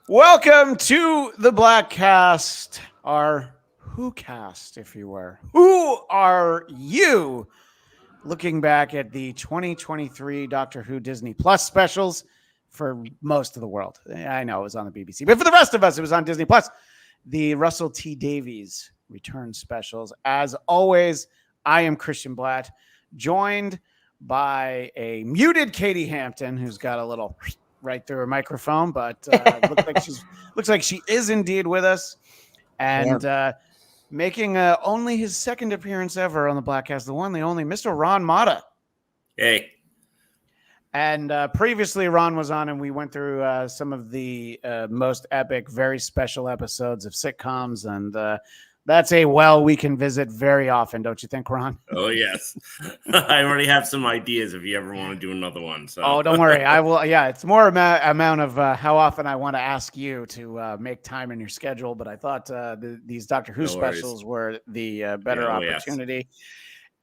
Welcome to the Bladtcast, our Who cast, if you were. Who are you? Looking back at the 2023 Doctor Who Disney Plus specials for most of the world. I know it was on the BBC, but for the rest of us, it was on Disney Plus. The Russell T Davies return specials. As always, I am Christian Bladt, joined by a muted Katie Hampton, who's got a little right through her microphone, but looks like she is indeed with us, and making only his second appearance ever on the Bladtcast, the one, the only, Mr. Ron Motta. Hey. And previously, Ron was on, and we went through some of the most epic, very special episodes of sitcoms, and that's a well we can visit very often, don't you think, Ron? Oh, yes. I already have some ideas if you ever want to do another one. So. Oh, don't worry. I will. Yeah, it's more amount of how often I want to ask you to make time in your schedule, but I thought these Doctor Who specials were the better opportunity.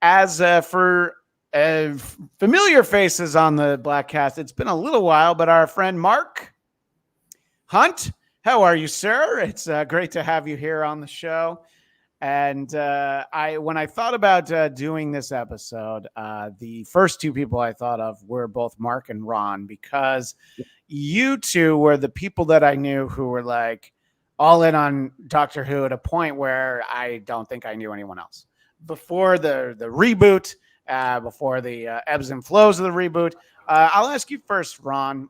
Yes. As for familiar faces on the Bladtcast, it's been a little while, but our friend Mark Hunt, how are you, sir? It's great to have you here on the show. And when I thought about doing this episode, the first two people I thought of were both Mark and Ron, because you two were the people that I knew who were like all in on Doctor Who at a point where I don't think I knew anyone else. Before the reboot, before the ebbs and flows of the reboot, I'll ask you first, Ron.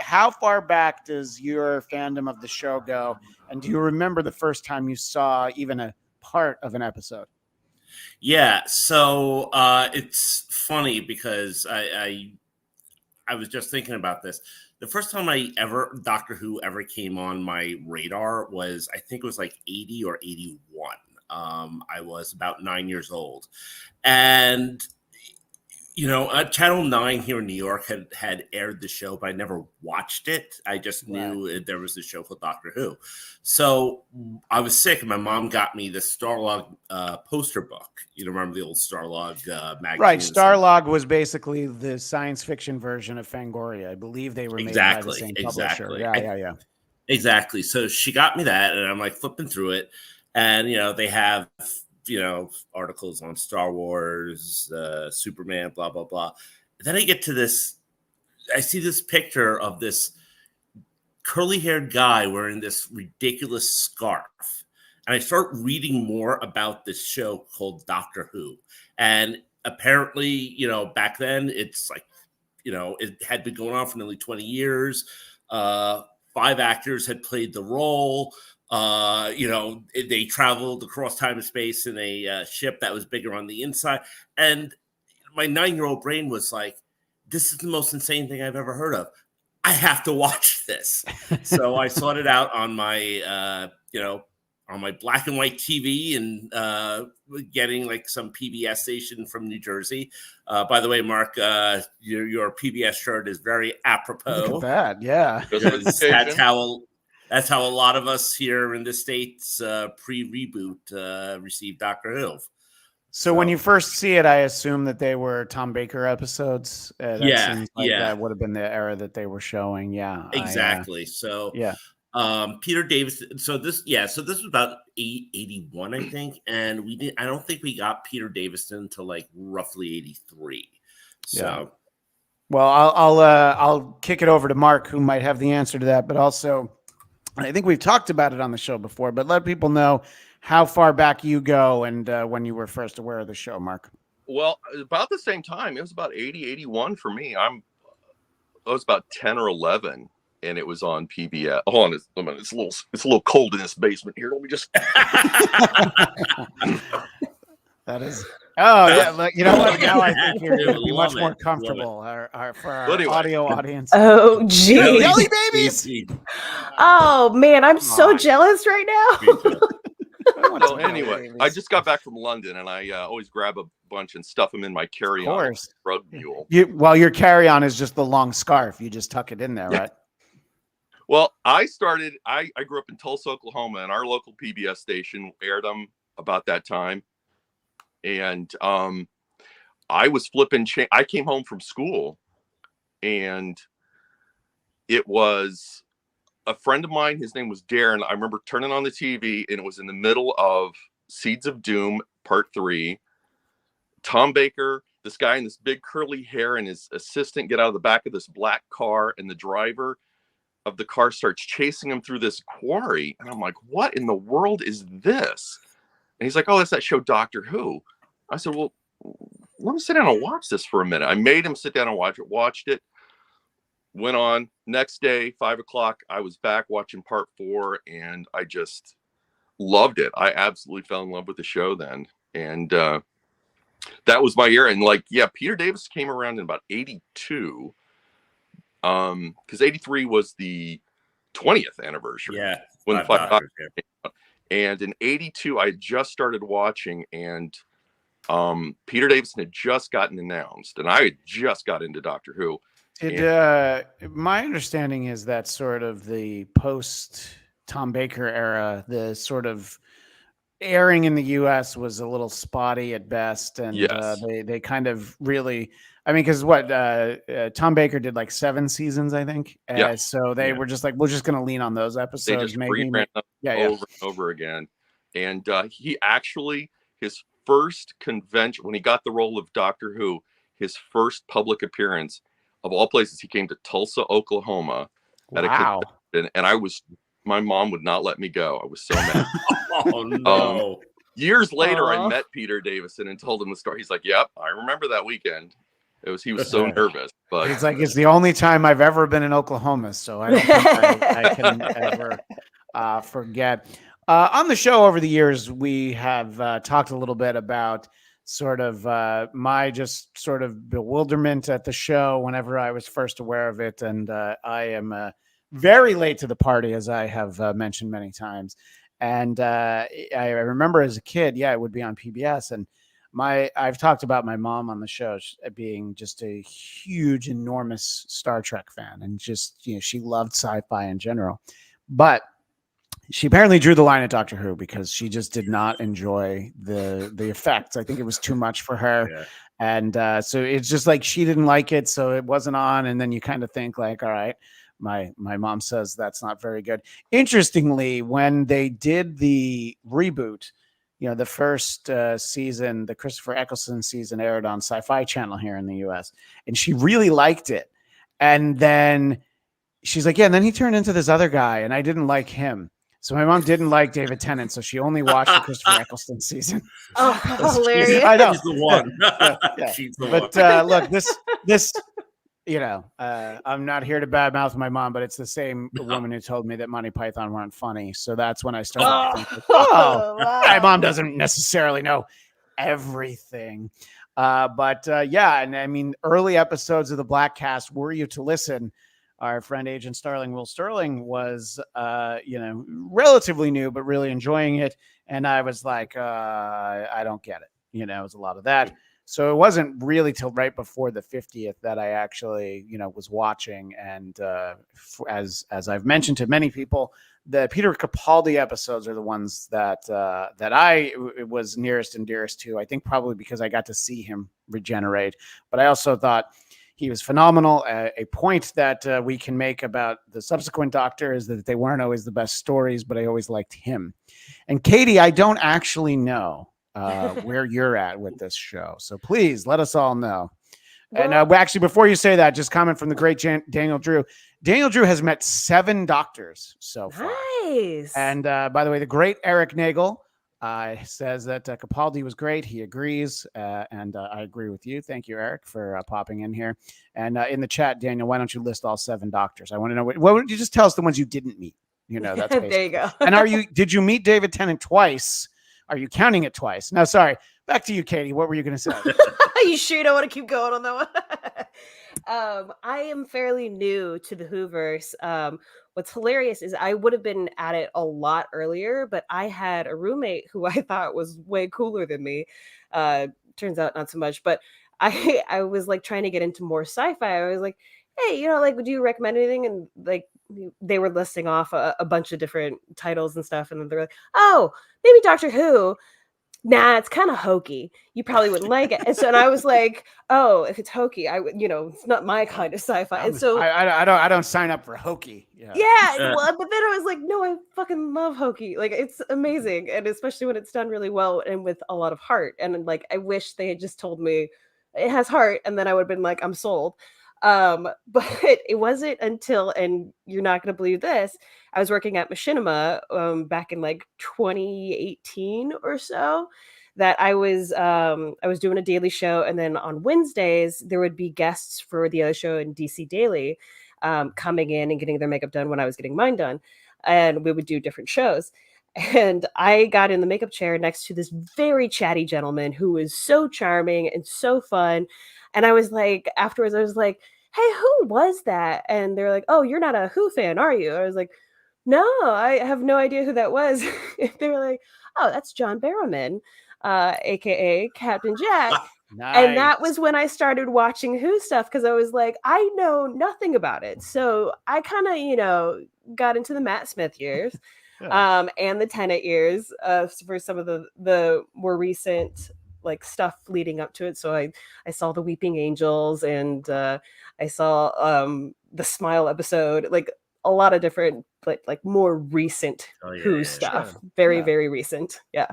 How far back does your fandom of the show go? And do you remember the first time you saw even a part of an episode? Yeah, so it's funny because I was just thinking about this. The first time Doctor Who ever came on my radar was, I think it was like 80 or 81. I was about 9 years old. And Channel 9 here in New York had aired the show, but I never watched it. I just knew there was a show called Doctor Who. So I was sick, and my mom got me the Starlog poster book. You remember the old Starlog magazine? Right. Starlog was basically the science fiction version of Fangoria. I believe they were made by the same publisher. Yeah. Exactly. So she got me that, and I'm like flipping through it, and they have articles on Star Wars, Superman, blah, blah, blah. And then I get to this, I see this picture of this curly-haired guy wearing this ridiculous scarf. And I start reading more about this show called Doctor Who. And apparently, back then, it's like, it had been going on for nearly 20 years. 5 actors had played the role. They traveled across time and space in a ship that was bigger on the inside. And my 9-year-old brain was like, this is the most insane thing I've ever heard of. I have to watch this. So I sought it out on my, on my black and white TV, and getting like some PBS station from New Jersey. By the way, Mark, your PBS shirt is very apropos. Look at that. Yeah. That's how a lot of us here in the States pre-reboot received Doctor Who. So when you first see it, I assume that they were Tom Baker episodes. That would have been the era that they were showing. Yeah, exactly. Peter Davies. So this was about 81, I think, and I don't think we got Peter Davison until like roughly 83. So. Yeah. Well, I'll kick it over to Mark, who might have the answer to that, but also, I think we've talked about it on the show before, but let people know how far back you go and when you were first aware of the show, Mark. Well, about the same time. It was about 80, 81 for me. I was about 10 or 11, and it was on PBS. Hold on, it's a little cold in this basement here. Let me just. That is. Oh, yeah. You know what? Now I think you're going to be much more comfortable for our audio audience. Oh, gee. Jelly babies. Oh, man. I'm so jealous right now. So anyway, I just got back from London, and I always grab a bunch and stuff them in my carry-on rug mule. Your carry-on is just the long scarf. You just tuck it in there, right? Well, I grew up in Tulsa, Oklahoma, and our local PBS station aired them about that time. And I was flipping. I came home from school, and it was a friend of mine, his name was Darren. I remember turning on the TV, and it was in the middle of Seeds of Doom Part 3. Tom Baker, this guy in this big curly hair, and his assistant get out of the back of this black car, and the driver of the car starts chasing him through this quarry. And I'm like, what in the world is this? And he's like, oh, that's that show Doctor Who. I said, well, let me sit down and watch this for a minute. I made him sit down and watched it. Went on. Next day, 5:00, I was back watching Part 4, and I just loved it. I absolutely fell in love with the show then. And that was my year. And like, yeah, Peter Davies came around in about 82. Because 83 was the 20th anniversary. Yeah. When the Five Doctors came out. And in 82, I just started watching, and Peter Davies had just gotten announced, and I had just got into Doctor Who. My understanding is that sort of the post Tom Baker era, the sort of airing in the US was a little spotty at best, and yes. They kind of really, I mean, because Tom Baker did like 7 seasons, I think. Yeah. So they were just like, we're just going to lean on those episodes. They just maybe. Over and over again. And he actually, his first convention, when he got the role of Doctor Who, his first public appearance, of all places, he came to Tulsa, Oklahoma at a convention, and my mom would not let me go. I was so mad. Oh no. Years later, I met Peter Davison and told him the story. He's like, yep, I remember that weekend. He was so nervous. But it's like, it's the only time I've ever been in Oklahoma, so I don't think I can ever forget. On the show over the years, we have talked a little bit about sort of my just sort of bewilderment at the show whenever I was first aware of it. And I am very late to the party, as I have mentioned many times. And I remember as a kid, it would be on PBS. And I've talked about my mom on the show being just a huge, enormous Star Trek fan. And just, she loved sci-fi in general. But she apparently drew the line at Doctor Who because she just did not enjoy the effects. I think it was too much for her. Yeah. And so it's just like she didn't like it, so it wasn't on. And then you kind of think like, all right, my mom says that's not very good. Interestingly, when they did the reboot, the first season, the Christopher Eccleston season aired on Sci-Fi Channel here in the US, and she really liked it. And then she's like, and then he turned into this other guy, and I didn't like him. So my mom didn't like David Tennant, so she only watched the Christopher Eccleston season. Oh, hilarious! I know. She's the one. Yeah. She's the one. But look, this, I'm not here to badmouth my mom, but it's the same woman who told me that Monty Python weren't funny. So that's when I started thinking, wow. My mom doesn't necessarily know everything. But and I mean, early episodes of the Bladtcast, were you to listen, our friend Agent Starling, Will Sterling, was, relatively new, but really enjoying it. And I was like, I don't get it. It was a lot of that. So it wasn't really till right before the 50th that I actually, was watching. And as I've mentioned to many people, the Peter Capaldi episodes are the ones that I was nearest and dearest to. I think probably because I got to see him regenerate. But I also thought he was phenomenal. A point that we can make about the subsequent Doctor is that they weren't always the best stories, but I always liked him. And Katie, I don't actually know where you're at with this show, so please let us all know. Well, and actually, before you say that, just comment from the great Daniel Drew. Daniel Drew has met 7 doctors so far. Nice. And by the way, the great Eric Nagel says that Capaldi was great. He agrees, and I agree with you. Thank you, Eric, for popping in here. And in the chat, Daniel, why don't you list all 7 doctors? I want to know what would you just tell us the ones you didn't meet? That's there you go. And did you meet David Tennant twice? Are you counting it twice? No, sorry. Back to you, Katie. What were you going to say? You sure you don't want to keep going on that one? I am fairly new to the Whoverse. What's hilarious is I would have been at it a lot earlier, but I had a roommate who I thought was way cooler than me. Turns out not so much, but I was like trying to get into more sci-fi. I was like, hey, would you recommend anything? And like they were listing off a bunch of different titles and stuff, and then they're like, oh, maybe Doctor Who. nah, it's kind of hokey. You probably wouldn't like it. And I was like, oh, if it's hokey, I would, it's not my kind of sci-fi. And so I don't sign up for hokey. Yeah. Well, but then I was like, no, I fucking love hokey. Like, it's amazing, and especially when it's done really well and with a lot of heart. And like, I wish they had just told me it has heart, and then I would have been like, I'm sold. But it wasn't until, and you're not going to believe this, I was working at Machinima back in like 2018 or so, that I was doing a daily show, and then on Wednesdays there would be guests for the other show in DC Daily coming in and getting their makeup done when I was getting mine done, and we would do different shows. And I got in the makeup chair next to this very chatty gentleman who was so charming and so fun. And I was like, afterwards, I was like, hey, who was that? And they're like, oh, you're not a Who fan, are you? I was like, no, I have no idea who that was. They were like, oh, that's John Barrowman, aka Captain Jack. Nice. And that was when I started watching Who stuff, because I was like, I know nothing about it. So I kind of, got into the Matt Smith years. And the Tenet years for some of the more recent like stuff leading up to it. So I saw the Weeping Angels, and I saw the Smile episode, like a lot of different like more recent Who stuff. Sure. Very recent. Yeah.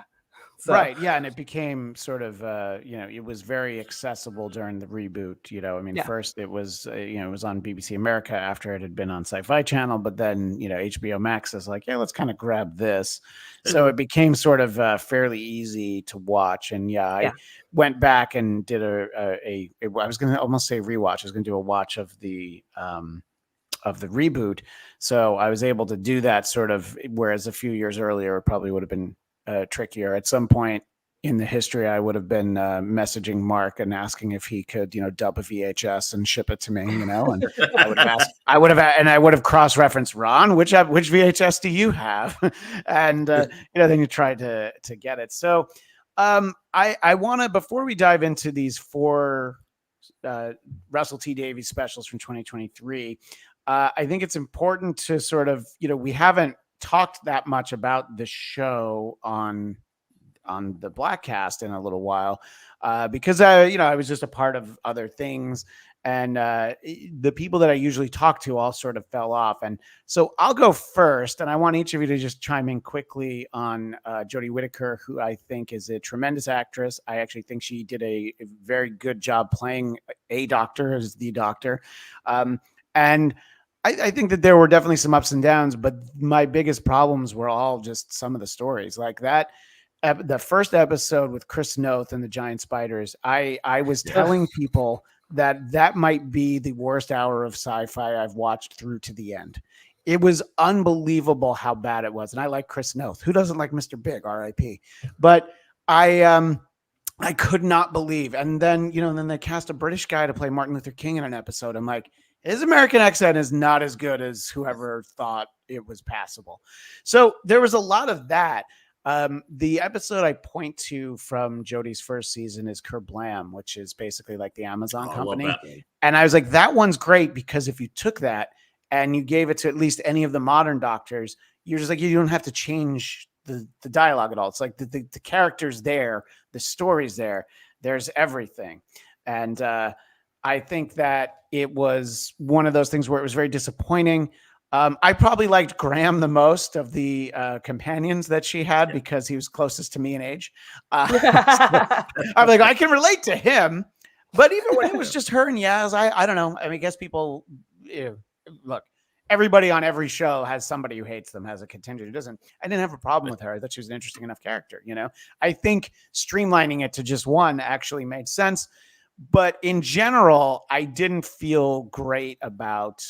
So. Right. Yeah. And it became sort of, it was very accessible during the reboot. First it was, it was on BBC America after it had been on Sci-Fi Channel, but then, HBO Max is like, yeah, let's kind of grab this. So it became sort of fairly easy to watch. And I went back and did I was going to almost say rewatch. I was going to do a watch of the reboot. So I was able to do that sort of, whereas a few years earlier, it probably would have been trickier. At some point in the history, I would have been messaging Mark and asking if he could, dub a VHS and ship it to me, and I would have asked, I would have cross-referenced, Ron, which VHS do you have? And then you try to get it. So I want to, before we dive into these 4 Russell T Davies specials from 2023, I think it's important to sort of, we haven't talked that much about the show on the Bladtcast in a little while because I was just a part of other things, and the people that I usually talk to all sort of fell off. And so I'll go first, and I want each of you to just chime in quickly on Jodie Whittaker, who I think is a tremendous actress. I actually think she did a very good job playing a doctor as the doctor, and I think that there were definitely some ups and downs, but my biggest problems were all just some of the stories like that. The first episode with Chris Noth and the giant spiders, I was telling people that might be the worst hour of sci-fi I've watched through to the end. It was unbelievable how bad it was. And I like Chris Noth. Who doesn't like Mr. Big, R.I.P. But I could not believe. And then, then they cast a British guy to play Martin Luther King in an episode. I'm like, his American accent is not as good as whoever thought it was passable. So there was a lot of that. The episode I point to from Jodie's first season is Kerblam, which is basically like the Amazon company. And I was like, that one's great, because if you took that and you gave it to at least any of the modern doctors, you're just like, you don't have to change the dialogue at all. It's like the character's there, the story's there, there's everything. And I think that it was one of those things where it was very disappointing. I probably liked Graham the most of the companions that she had because he was closest to me in age. I'm like, I can relate to him. But even when it was just her and Yaz, I don't know. I mean, I guess people, look, everybody on every show has somebody who hates them, has a contingent who doesn't. I didn't have a problem with her. I thought she was an interesting enough character. I think streamlining it to just one actually made sense. But in general, I didn't feel great about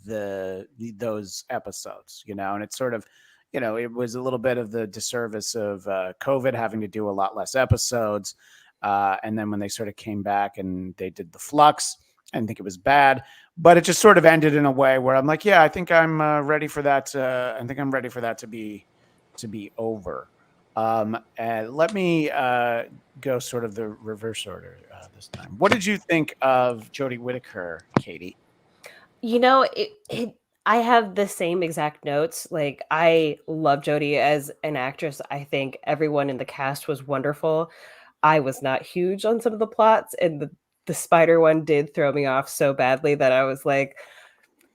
those episodes, and it's sort of, it was a little bit of the disservice of COVID having to do a lot less episodes. And then when they sort of came back and they did the Flux, I didn't think it was bad, but it just sort of ended in a way where I'm like, yeah, I think I'm ready for that. I think I'm ready for that to be over. Let me go sort of the reverse order this time. What did you think of Jodie Whittaker, Katie? I have the same exact notes. Like, I love Jodie as an actress. I think everyone in the cast was wonderful. I was not huge on some of the plots, and the spider one did throw me off so badly that I was like,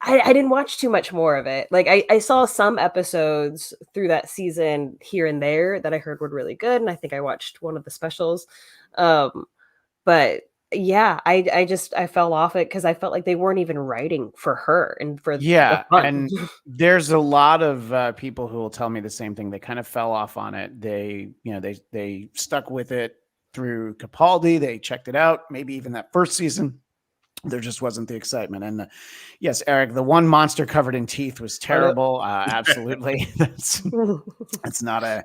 I didn't watch too much more of it. Like, I saw some episodes through that season here and there that I heard were really good, and I think I watched one of the specials. But yeah, I fell off it because I felt like they weren't even writing for her and for the fun. And there's a lot of people who will tell me the same thing. They kind of fell off on it. They stuck with it through Capaldi. They checked it out, maybe even that first season. There just wasn't the excitement. And yes, Eric, the one monster covered in teeth was terrible. Absolutely. That's not a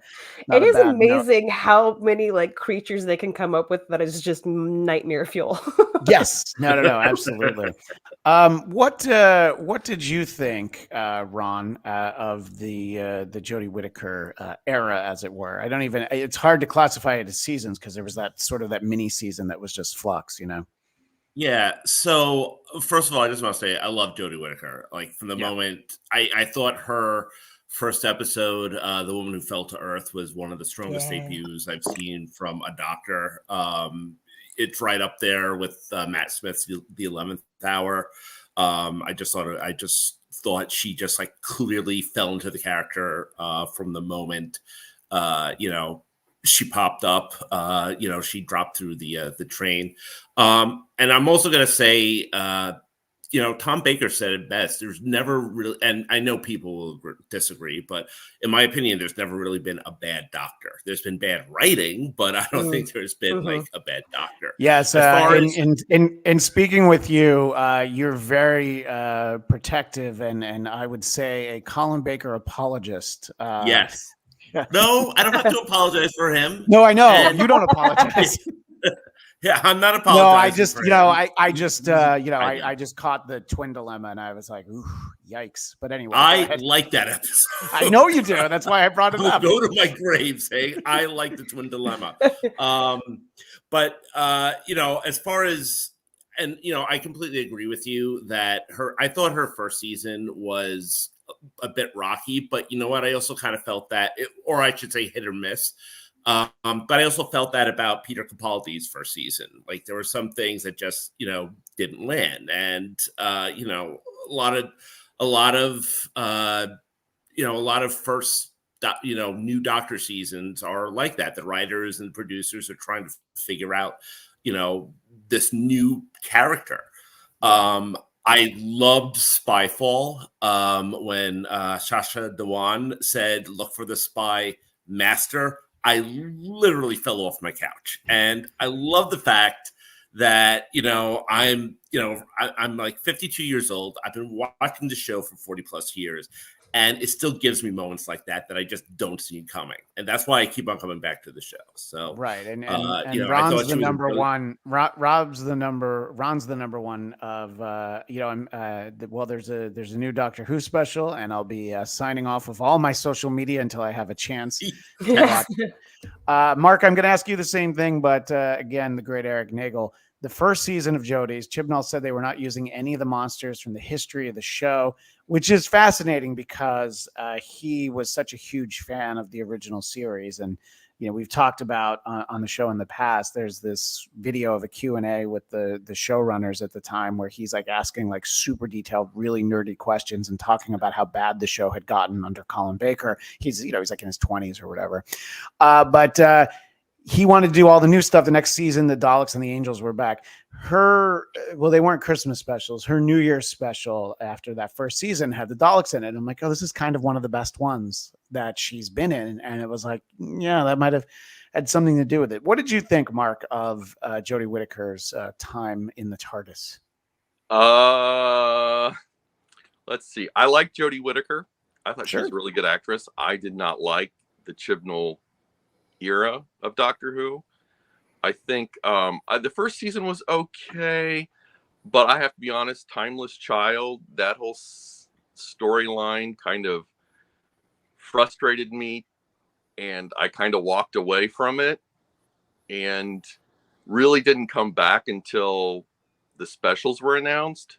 it is amazing how many like creatures they can come up with that is just nightmare fuel. Yes. No, absolutely. What did you think, Ron, of the Jodie Whittaker era, as it were? It's hard to classify it as seasons because there was that sort of that mini season that was just flux, you know? Yeah. So first of all, I just want to say I love Jodie Whittaker. Like from the moment I thought her first episode, The Woman Who Fell to Earth, was one of the strongest debuts I've seen from a doctor. It's right up there with Matt Smith's The 11th Hour. I just thought she just like clearly fell into the character from the moment, she popped up, she dropped through the train. And I'm also going to say, Tom Baker said it best. There's never really, and I know people will disagree, but in my opinion, there's never really been a bad doctor. There's been bad writing, but I don't think there's been like a bad doctor. Yes. In speaking with you, you're very protective and I would say a Colin Baker apologist. Yes. No, I don't have to apologize for him. No, I know. You don't apologize. Yeah, I'm not apologizing. No, I just caught the twin dilemma and I was like, ooh, yikes. But anyway. I like that episode. I know you do. That's why I brought it up. Go to my grave saying I like the twin dilemma. But as far as, and I completely agree with you that I thought her first season was a bit rocky, but you know what? I also kind of felt that, or I should say hit or miss. But I also felt that about Peter Capaldi's first season. Like there were some things that just, didn't land. And, a lot of first, new Doctor seasons are like that. The writers and producers are trying to figure out, this new character. I loved Spyfall when Sacha Dhawan said, "Look for the spy master." I literally fell off my couch, and I love the fact that I'm like 52 years old. I've been watching the show for 40 plus years, and it still gives me moments like that I just don't see coming, and that's why I keep on coming back to the show. So right, and Ron's the number one. Ron's the number one of there's a new Doctor Who special, and I'll be signing off of all my social media until I have a chance to watch. Mark, I'm going to ask you the same thing, but again, the great Eric Nagel. The first season of Jodie's, Chibnall said they were not using any of the monsters from the history of the show, which is fascinating because he was such a huge fan of the original series. And, we've talked about on the show in the past, there's this video of a Q&A with the showrunners at the time where he's like asking like super detailed, really nerdy questions and talking about how bad the show had gotten under Colin Baker. He's like in his 20s or whatever. But he wanted to do all the new stuff. The next season, the Daleks and the Angels were back. They weren't Christmas specials. Her New Year's special after that first season had the Daleks in it. I'm like, oh, this is kind of one of the best ones that she's been in. And it was like, yeah, that might have had something to do with it. What did you think, Mark, of Jodie Whittaker's time in the TARDIS? Let's see. I like Jodie Whittaker. I thought she was a really good actress. I did not like the Chibnall era of Doctor Who. I think the first season was okay, but I have to be honest, Timeless Child, that whole storyline kind of frustrated me, and I kind of walked away from it and really didn't come back until the specials were announced.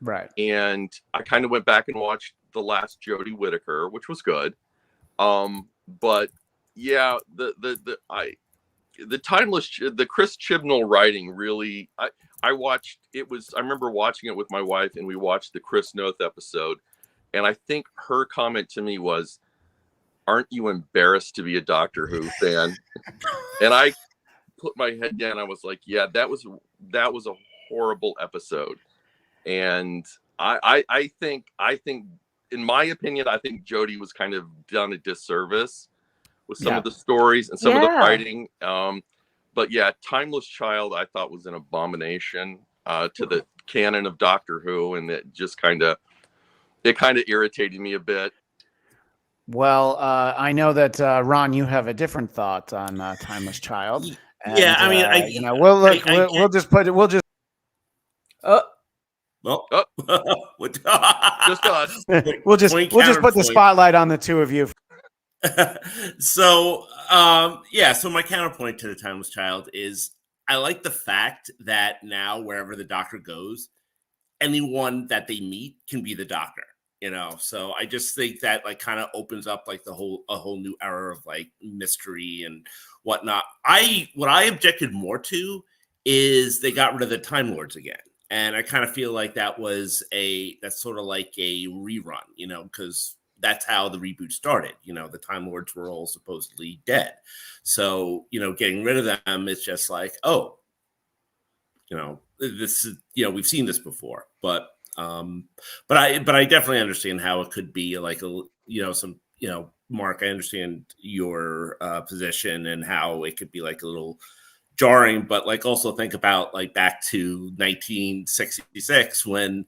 Right. And I kind of went back and watched the last Jodie Whittaker, which was good. But yeah, the Chris Chibnall writing really, I watched, I remember watching it with my wife, and we watched the Chris Noth episode. And I think her comment to me was, "Aren't you embarrassed to be a Doctor Who fan?" And I put my head down. I was like, yeah, that was a horrible episode. And I think, in my opinion, I think Jodie was kind of done a disservice with some of the stories and some of the writing. But yeah, Timeless Child, I thought was an abomination to the canon of Doctor Who, and it just kind of irritated me a bit. Well, I know that Ron, you have a different thought on Timeless Child. And, yeah, I mean, we'll just put it. We'll just. Just us. We'll just put the spotlight on the two of you. So my counterpoint to the Timeless Child is, I like the fact that now wherever the Doctor goes, anyone that they meet can be the Doctor. So I just think that like kind of opens up like a whole new era of like mystery and whatnot. What I objected more to is they got rid of the Time Lords again. And I kind of feel like that's sort of like a rerun, because that's how the reboot started. The Time Lords were all supposedly dead. So, getting rid of them is just like, this is, we've seen this before, but I definitely understand how it could be like Mark, I understand your position and how it could be like a little jarring, but like also think about like back to 1966 when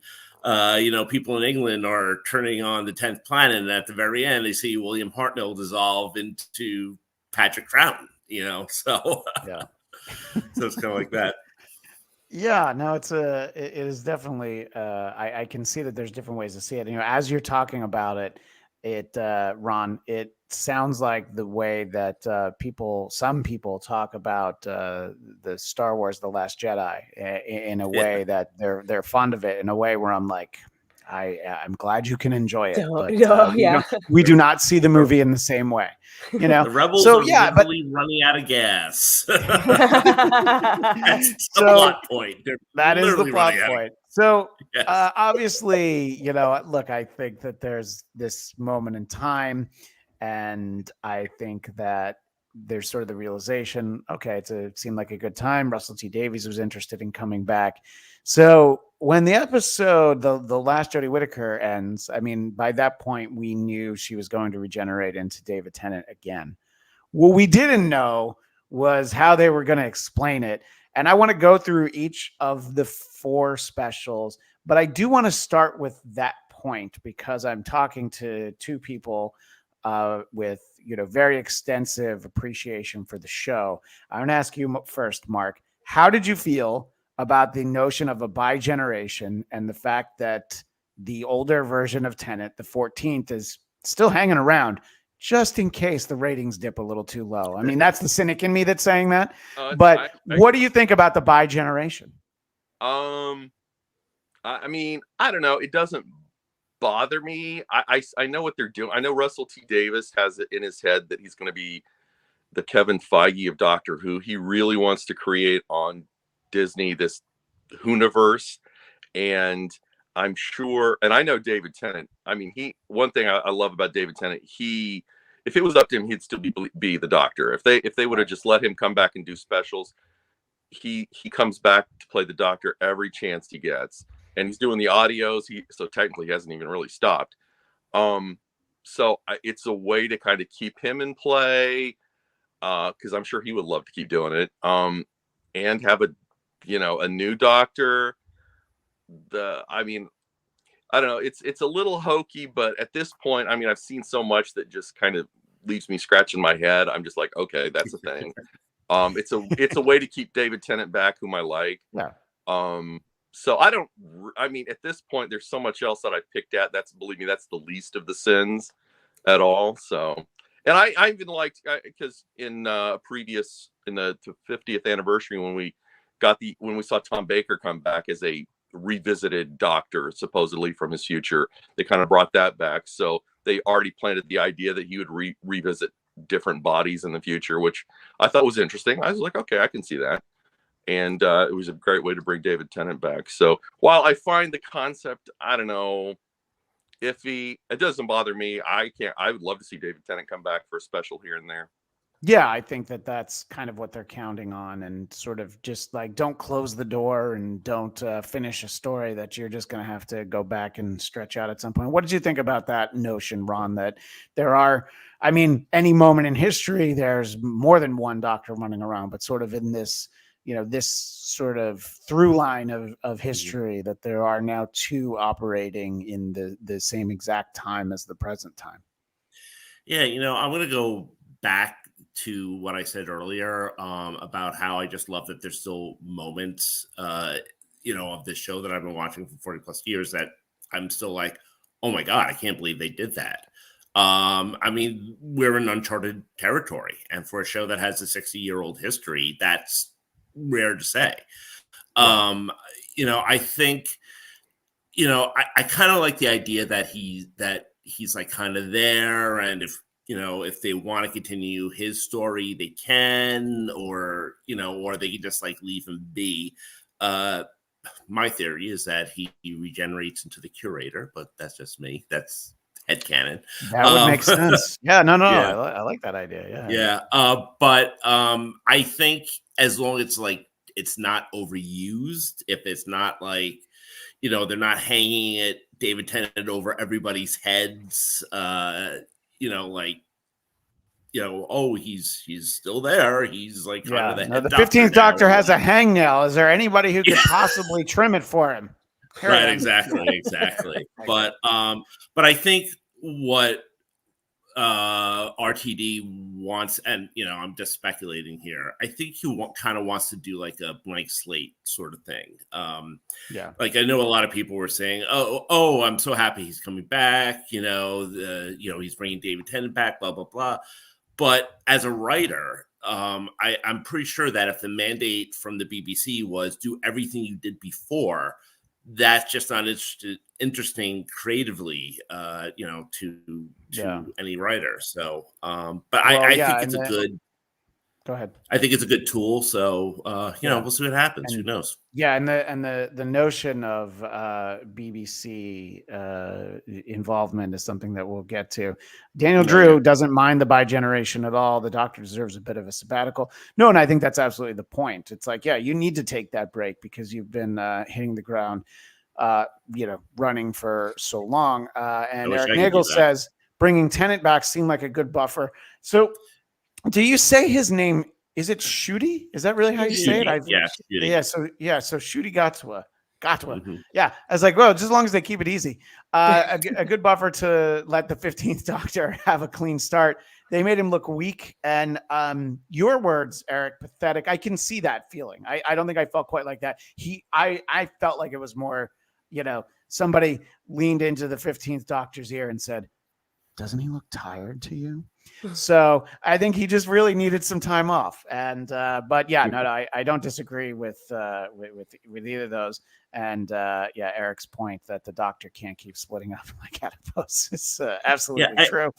people in England are turning on the 10th planet, and at the very end they see William Hartnell dissolve into Patrick Troughton, so yeah. So it's kind of like that. Yeah, no, it is definitely, I can see that there's different ways to see it. As you're talking about it, Ron, it sounds like the way that some people talk about the Star Wars The Last Jedi in a way that they're fond of it, in a way where I'm like, I'm glad you can enjoy it, but we do not see the movie in the same way. The rebels are literally running out of gas. That's the plot point. That is the plot point. So obviously, look, I think that there's this moment in time, and I think that there's sort of the realization, okay, it seemed like a good time. Russell T Davies was interested in coming back. So when the episode, the last Jodie Whittaker ends, I mean, by that point, we knew she was going to regenerate into David Tennant again. What we didn't know was how they were going to explain it. And I want to go through each of the 4 specials, but I do want to start with that point because I'm talking to 2 people with very extensive appreciation for the show. I'm going to ask you first, Mark. How did you feel about the notion of a bi-generation and the fact that the older version of Tenet, the 14th, is still hanging around just in case the ratings dip a little too low? I mean, that's the cynic in me that's saying that. But what do you think about the bi-generation? I mean, I don't know. It doesn't bother me. I know what they're doing. I know Russell T Davies has it in his head that he's going to be the Kevin Feige of Doctor Who. He really wants to create on Disney this Whoniverse, and I'm sure, and I know David Tennant. I mean, one thing I love about David Tennant, if it was up to him, he'd still be the Doctor. If they would have just let him come back and do specials, he comes back to play the Doctor every chance he gets, and he's doing the audios. So technically he hasn't even really stopped. So it's a way to kind of keep him in play, because I'm sure he would love to keep doing it. And have a new Doctor. I mean, I don't know. It's a little hokey, but at this point, I mean, I've seen so much that just kind of leaves me scratching my head. I'm just like, okay, that's a thing. It's a way to keep David Tennant back, whom I like. Yeah. So I mean, at this point, there's so much else that I picked at. Believe me, that's the least of the sins at all. So, and I even liked, because in the 50th anniversary, when we saw Tom Baker come back as a revisited Doctor, supposedly from his future. They kind of brought that back. So they already planted the idea that he would revisit different bodies in the future, which I thought was interesting. I was like, okay, I can see that. And it was a great way to bring David Tennant back. So while I find the concept, I don't know, iffy, it doesn't bother me. I would love to see David Tennant come back for a special here and there. Yeah, I think that that's kind of what they're counting on, and sort of just like, don't close the door and don't finish a story that you're just going to have to go back and stretch out at some point. What did you think about that notion, Ron, that there are, I mean, any moment in history, there's more than one Doctor running around, but sort of in this, you know, this sort of through line of history, that there are now two operating in the same exact time as the present time? Yeah, you know, I'm going to go back to what I said earlier about how I just love that there's still moments, you know, of this show that I've been watching for 40 plus years that I'm still like, oh my God, I can't believe they did that. I mean, we're in uncharted territory, and for a show that has a 60-year-old history, that's rare to say. You know, I think, you know, I kind of like the idea that he's like kind of there, and if, you know, if they want to continue his story, they can, or, you know, or they can just like leave him be. My theory is that he regenerates into the curator, but that's just me. That's headcanon. That would make sense. Yeah, no, Yeah. I like that idea. Yeah. But I think as long as like it's not overused, if it's not like, you know, they're not hanging it David Tennant over everybody's heads, you know, like, you know, oh, he's still there. He's like kind of the 15th Doctor has a hangnail. Is there anybody who could possibly trim it for him? Right, exactly. But I think what RTD wants, and you know, I'm just speculating here, I think he kind of wants to do like a blank slate sort of thing. Like I know a lot of people were saying, oh, I'm so happy he's coming back. You know, he's bringing David Tennant back, blah blah blah. But as a writer, I'm pretty sure that if the mandate from the BBC was do everything you did before, that's just not interesting creatively, you know, to any writer. So, but I think it's a good. Go ahead. I think it's a good tool. So, you know, we'll see what happens. Who knows? Yeah, and the notion of BBC involvement is something that we'll get to. Daniel Drew doesn't mind the bi-generation at all. The Doctor deserves a bit of a sabbatical. No, and I think that's absolutely the point. It's like, yeah, you need to take that break because you've been hitting the ground, you know, running for so long. And Eric Nagel says bringing Tennant back seemed like a good buffer. So, do you say his name? Is it Ncuti? Is that really how you say it? So Ncuti Gatwa. Mm-hmm. Yeah. I was like, well, just as long as they keep it easy. A good buffer to let the 15th Doctor have a clean start. They made him look weak. And your words, Eric, pathetic. I can see that feeling. I don't think I felt quite like that. I felt like it was more, you know, somebody leaned into the 15th Doctor's ear and said, doesn't he look tired to you? So I think he just really needed some time off. And but yeah, no, I don't disagree with either of those. And Eric's point that the Doctor can't keep splitting up like adipose is absolutely true.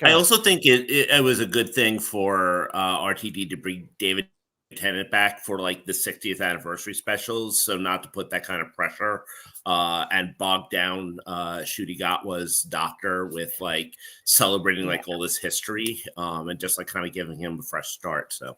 I also think it was a good thing for RTD to bring David Tennant back for like the 60th anniversary specials, so not to put that kind of pressure and bog down Ncuti Gatwa's Doctor with like celebrating like all this history and just like kind of giving him a fresh start. So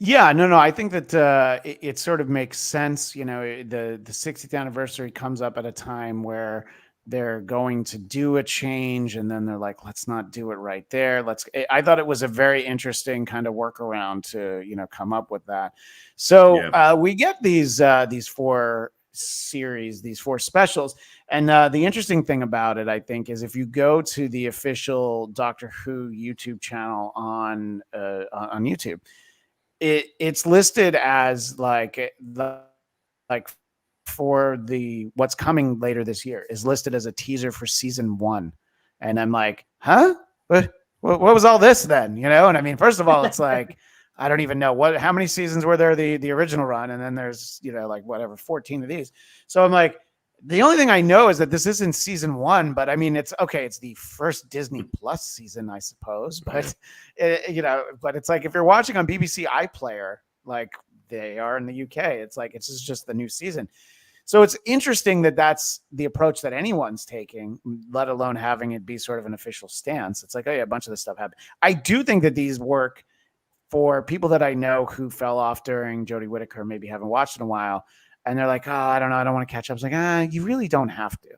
I think that it sort of makes sense. You know, the 60th anniversary comes up at a time where they're going to do a change, and then they're like, let's not do it right there. I thought it was a very interesting kind of workaround to, you know, come up with that. So we get these four series, these four specials. And the interesting thing about it, I think, is if you go to the official Doctor Who YouTube channel on YouTube, it's listed as like for what's coming later this year is listed as a teaser for season 1. And I'm like, huh? What was all this then? You know? And I mean, first of all, it's like, I don't even know how many seasons were there, the original run. And then there's, like whatever, 14 of these. So I'm like, the only thing I know is that this isn't season 1, but I mean, it's okay. It's the first Disney Plus season, I suppose. But, but it's like, if you're watching on BBC iPlayer, like they are in the UK, it's like, it's just the new season. So it's interesting that that's the approach that anyone's taking, let alone having it be sort of an official stance. It's like, oh yeah, a bunch of this stuff happened. I do think that these work for people that I know who fell off during Jodie Whittaker, maybe haven't watched in a while. And they're like, oh, I don't know, I don't want to catch up. It's like, you really don't have to.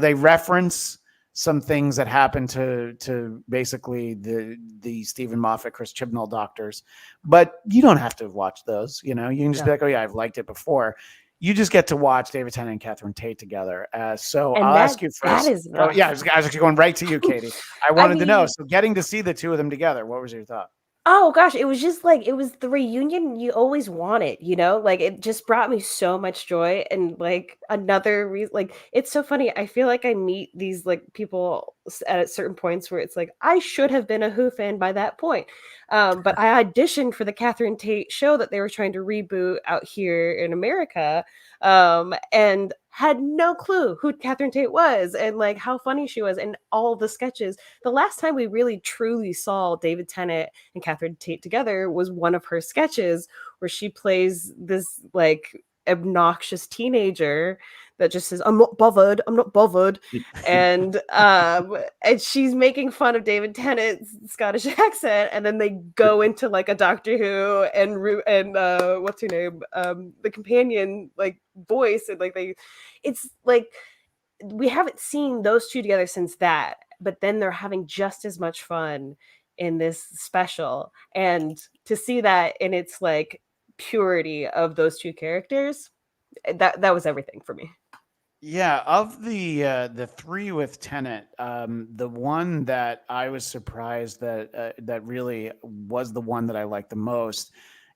They reference some things that happened to basically the Stephen Moffat, Chris Chibnall doctors, but you don't have to watch those. You can just be like, oh yeah, I've liked it before. You just get to watch David Tennant and Catherine Tate together. So I'll ask you first. That is I was actually going right to you, Katie. I wanted to know. So getting to see the two of them together, what was your thought? Oh gosh, it was just like, it was the reunion you always wanted, like it just brought me so much joy. And like another reason, like it's so funny. I feel like I meet these like people at certain points where it's like, I should have been a Who fan by that point. But I auditioned for the Catherine Tate show that they were trying to reboot out here in America. And had no clue who Catherine Tate was and like how funny she was and all the sketches. The last time we really truly saw David Tennant and Catherine Tate together was one of her sketches where she plays this like obnoxious teenager that just says, I'm not bothered. And she's making fun of David Tennant's Scottish accent. And then they go into like a Doctor Who and what's her name? The companion like voice. And like it's like, we haven't seen those two together since that, but then they're having just as much fun in this special. And to see that in its like purity of those two characters, that was everything for me. Yeah, of the three with Tenet, the one that I was surprised that really was the one that I liked the most,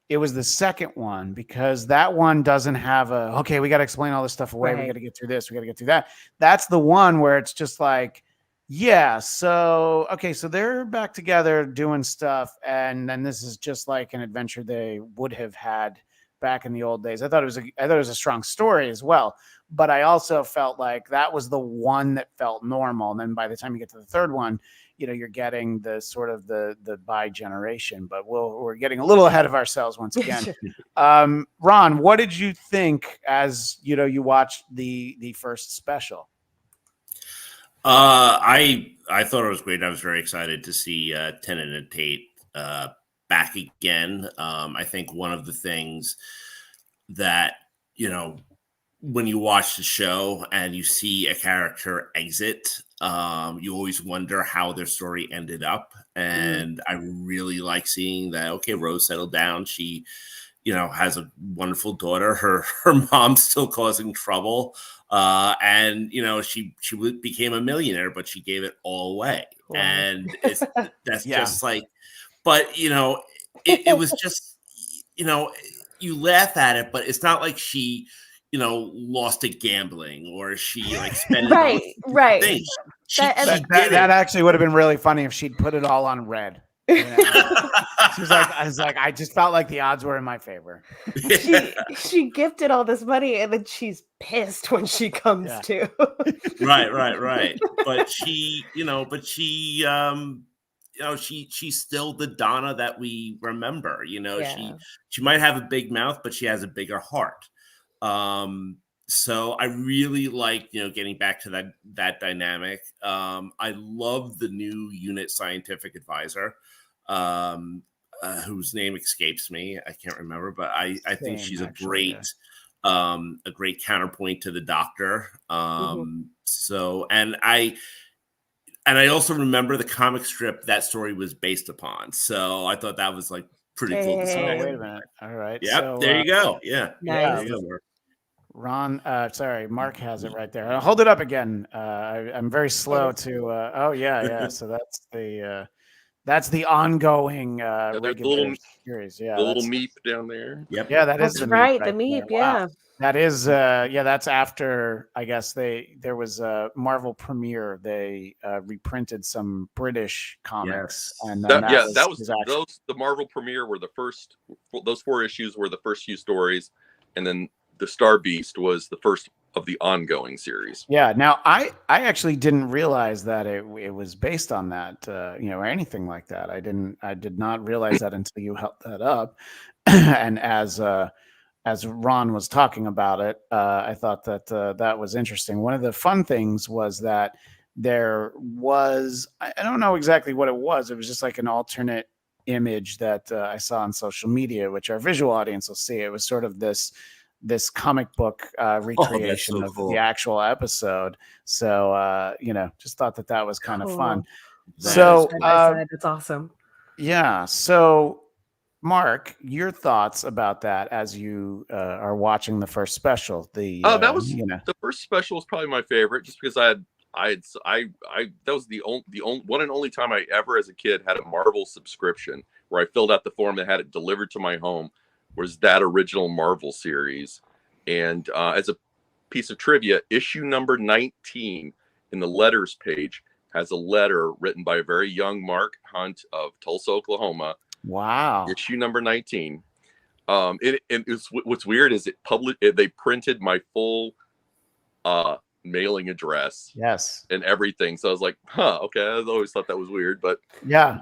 it was the second one, because that one doesn't have okay, we got to explain all this stuff away. Right. We got to get through this. We got to get through that. That's the one where it's just like, yeah, so they're back together doing stuff, and then this is just like an adventure they would have had back in the old days. I thought it was a strong story as well, but I also felt like that was the one that felt normal. And then by the time you get to the third one, you're getting the sort of the bi generation. But we're getting a little ahead of ourselves once again. Ron, what did you think as you watched the first special? I thought it was great. I was very excited to see Tennant and Tate back again. I think one of the things that, when you watch the show and you see a character exit, you always wonder how their story ended up. And I really like seeing that, okay, Rose settled down. She, has a wonderful daughter. Her mom's still causing trouble. And, she became a millionaire, but she gave it all away. Cool. And that's just like, but, it was just, you laugh at it, but it's not like she, lost at gambling or she like spent it right. Things. That actually would have been really funny if she'd put it all on red. She was like, I just felt like the odds were in my favor. She gifted all this money and then she's pissed when she comes to. Right. But she's still the Donna that we remember. She might have a big mouth, but she has a bigger heart. So I really like, getting back to that dynamic. I love the new unit scientific advisor, whose name escapes me. I can't remember, but I think she's a great counterpoint to the Doctor. So, and I also remember the comic strip that story was based upon. So I thought that was like pretty cool to see. Oh, wait a minute. All right. Yep. So, there you go. Yeah. Nice. There you go. Ron, sorry, Mark has it right there. I'll hold it up again. I'm very slow to. So that's That's the ongoing regular series. Yeah, the little meep down there. Yep. Yeah, That's right. The meep. Yeah. Wow. That is, that's after, I guess there was a Marvel premiere. They reprinted some British comics, and then the Marvel premiere were those 4 issues were the first few stories, and then the Star Beast was the first of the ongoing series. Yeah. Now, I actually didn't realize that it was based on that, or anything like that. I did not realize that until you held that up, and as Ron was talking about it, I thought that that was interesting. One of the fun things was that there was, I don't know exactly what it was. It was just like an alternate image that I saw on social media, which our visual audience will see. It was sort of this comic book recreation of the actual episode. So, just thought that was kind of fun. So that's awesome. Yeah. So, Mark, your thoughts about that as you are watching the first special? The first special was probably my favorite, just because that was the only one and only time I ever, as a kid, had a Marvel subscription where I filled out the form that had it delivered to my home. Was that original Marvel series? And as a piece of trivia, issue number 19 in the letters page has a letter written by a very young Mark Hunt of Tulsa, Oklahoma. Wow. Issue number 19. What's weird is they printed my full mailing address. Yes. And everything. So I was like, okay. I always thought that was weird, but yeah.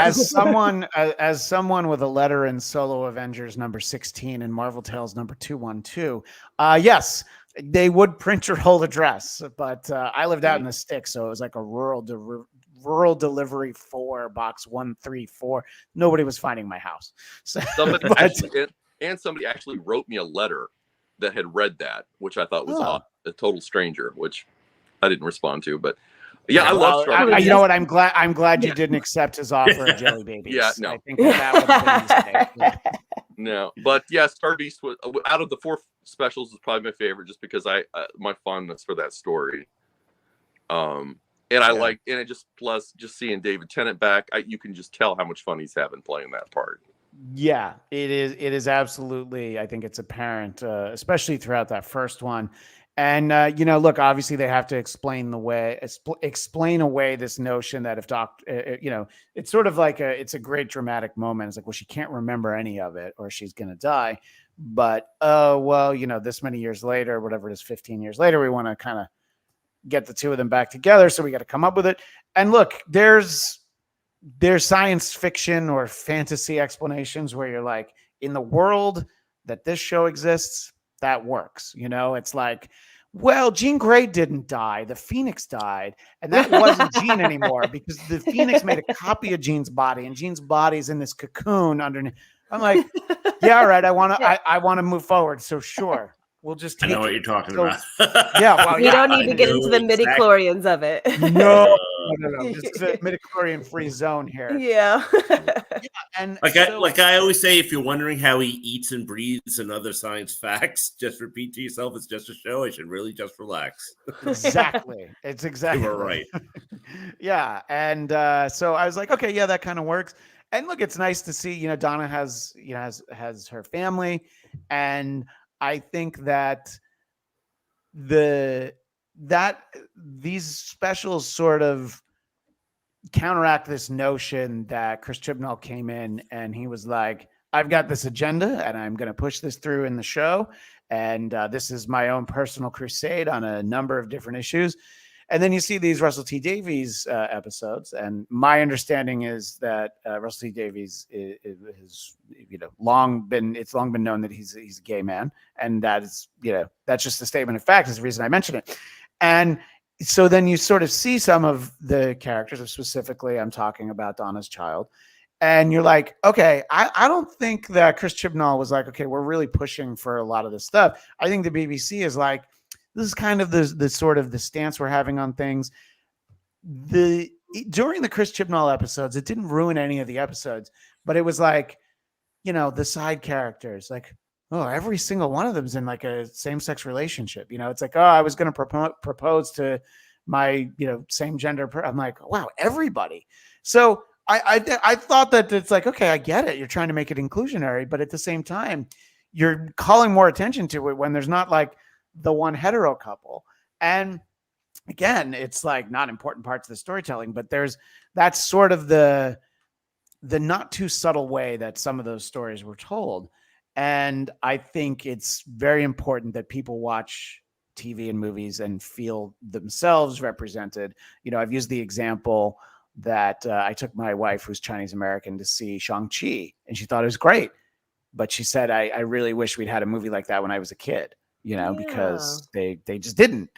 As someone with a letter in Solo Avengers number 16 and Marvel Tales number 212, yes, they would print your whole address, but I lived out in the sticks, so it was like a rural delivery 4 box 134. Nobody was finding my house. So somebody actually wrote me a letter that had read that, which I thought was a total stranger, which I didn't respond to. But yeah, I love Star Beast. You know what? I'm glad you didn't accept his offer of Jelly Babies. Yeah, no. I think that would have been a mistake. Yeah. No, but yeah, Star Beast was, out of the 4 specials, was probably my favorite, just because my fondness for that story. And I like, and it plus seeing David Tennant back, you can just tell how much fun he's having playing that part. Yeah, it is absolutely. I think it's apparent, especially throughout that first one. And look, obviously they have to explain away this notion that if it's sort of like it's a great dramatic moment. It's like, well, she can't remember any of it, or she's gonna die. But this many years later, whatever it is, 15 years later, we want to kind of get the two of them back together. So we got to come up with it. And look, there's science fiction or fantasy explanations where you're like, in the world that this show exists, that works. It's like, well, Jean Grey didn't die. The Phoenix died. And that wasn't Jean anymore, because the Phoenix made a copy of Jean's body, and Jean's body's in this cocoon underneath. I'm like, yeah, all right. I want to move forward. So sure. We'll just take I know what you're talking about. We don't need to get into the midichlorians of it. No. Just a midichlorian free zone here. Yeah. And like I always say, if you're wondering how he eats and breathes and other science facts, just repeat to yourself, it's just a show. I should really just relax. Exactly. It's exactly. You were right. Yeah. And so I was like, okay, yeah, that kind of works. And look, it's nice to see, Donna has her family, and I think that these specials sort of counteract this notion that Chris Chibnall came in and he was like, I've got this agenda and I'm going to push this through in the show. And this is my own personal crusade on a number of different issues. And then you see these Russell T Davies episodes, and my understanding is that Russell T Davies is long been known that he's a gay man, and that is that's just a statement of fact. Is the reason I mention it. And so then you sort of see some of the characters, specifically I'm talking about Donna's child, and you're like, okay, I don't think that Chris Chibnall was like, okay, we're really pushing for a lot of this stuff. I think the BBC is like, this is kind of the sort of the stance we're having on things. During the Chris Chibnall episodes, it didn't ruin any of the episodes, but it was like, the side characters, like, oh, every single one of them's in like a same-sex relationship. It's like, oh, I was going to propose to my, same gender. I'm like, wow, everybody. So I thought that it's like, okay, I get it. You're trying to make it inclusionary, but at the same time, you're calling more attention to it when there's not like the one hetero couple. And again, it's like not important parts of the storytelling, but that's sort of the not too subtle way that some of those stories were told. And I think it's very important that people watch TV and movies and feel themselves represented. I've used the example that I took my wife, who's Chinese American, to see Shang-Chi, and she thought it was great. But she said, I really wish we'd had a movie like that when I was a kid, because they just didn't,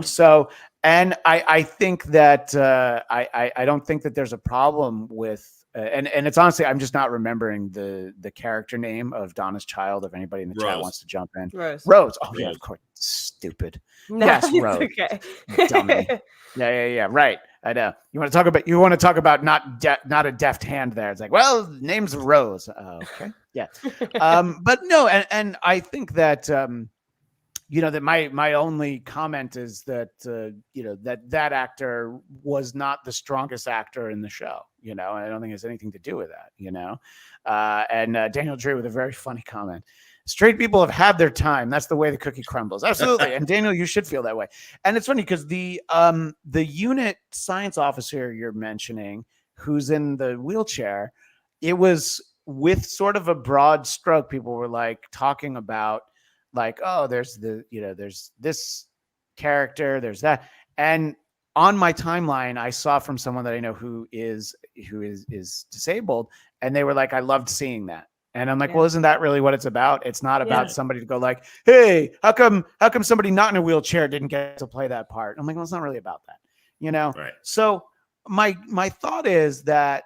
So, and I think that I don't think that there's a problem with, and it's honestly, I'm just not remembering the character name of Donna's child. If anybody in the chat wants to jump in, Rose. Oh yeah, of course. Stupid. No, yes, Rose. Okay. Dummy. Yeah. Right. I know. You want to talk about not a deft hand there. It's like, well, name's Rose. Okay. Yeah. But no, and I think that that my only comment is that that actor was not the strongest actor in the show. And I don't think it has anything to do with that. And Daniel Drew with a very funny comment. Straight people have had their time. That's the way the cookie crumbles. Absolutely. And Daniel, you should feel that way. And it's funny because the unit science officer you're mentioning, who's in the wheelchair, it was with sort of a broad stroke. People were like talking about like, oh, there's there's this character, there's that. And on my timeline, I saw from someone that I know who is disabled, and they were like, I loved seeing that. And I'm like, well, isn't that really what it's about? It's not about somebody to go like, hey, how come somebody not in a wheelchair didn't get to play that part? I'm like, well, it's not really about that, Right. So my thought is that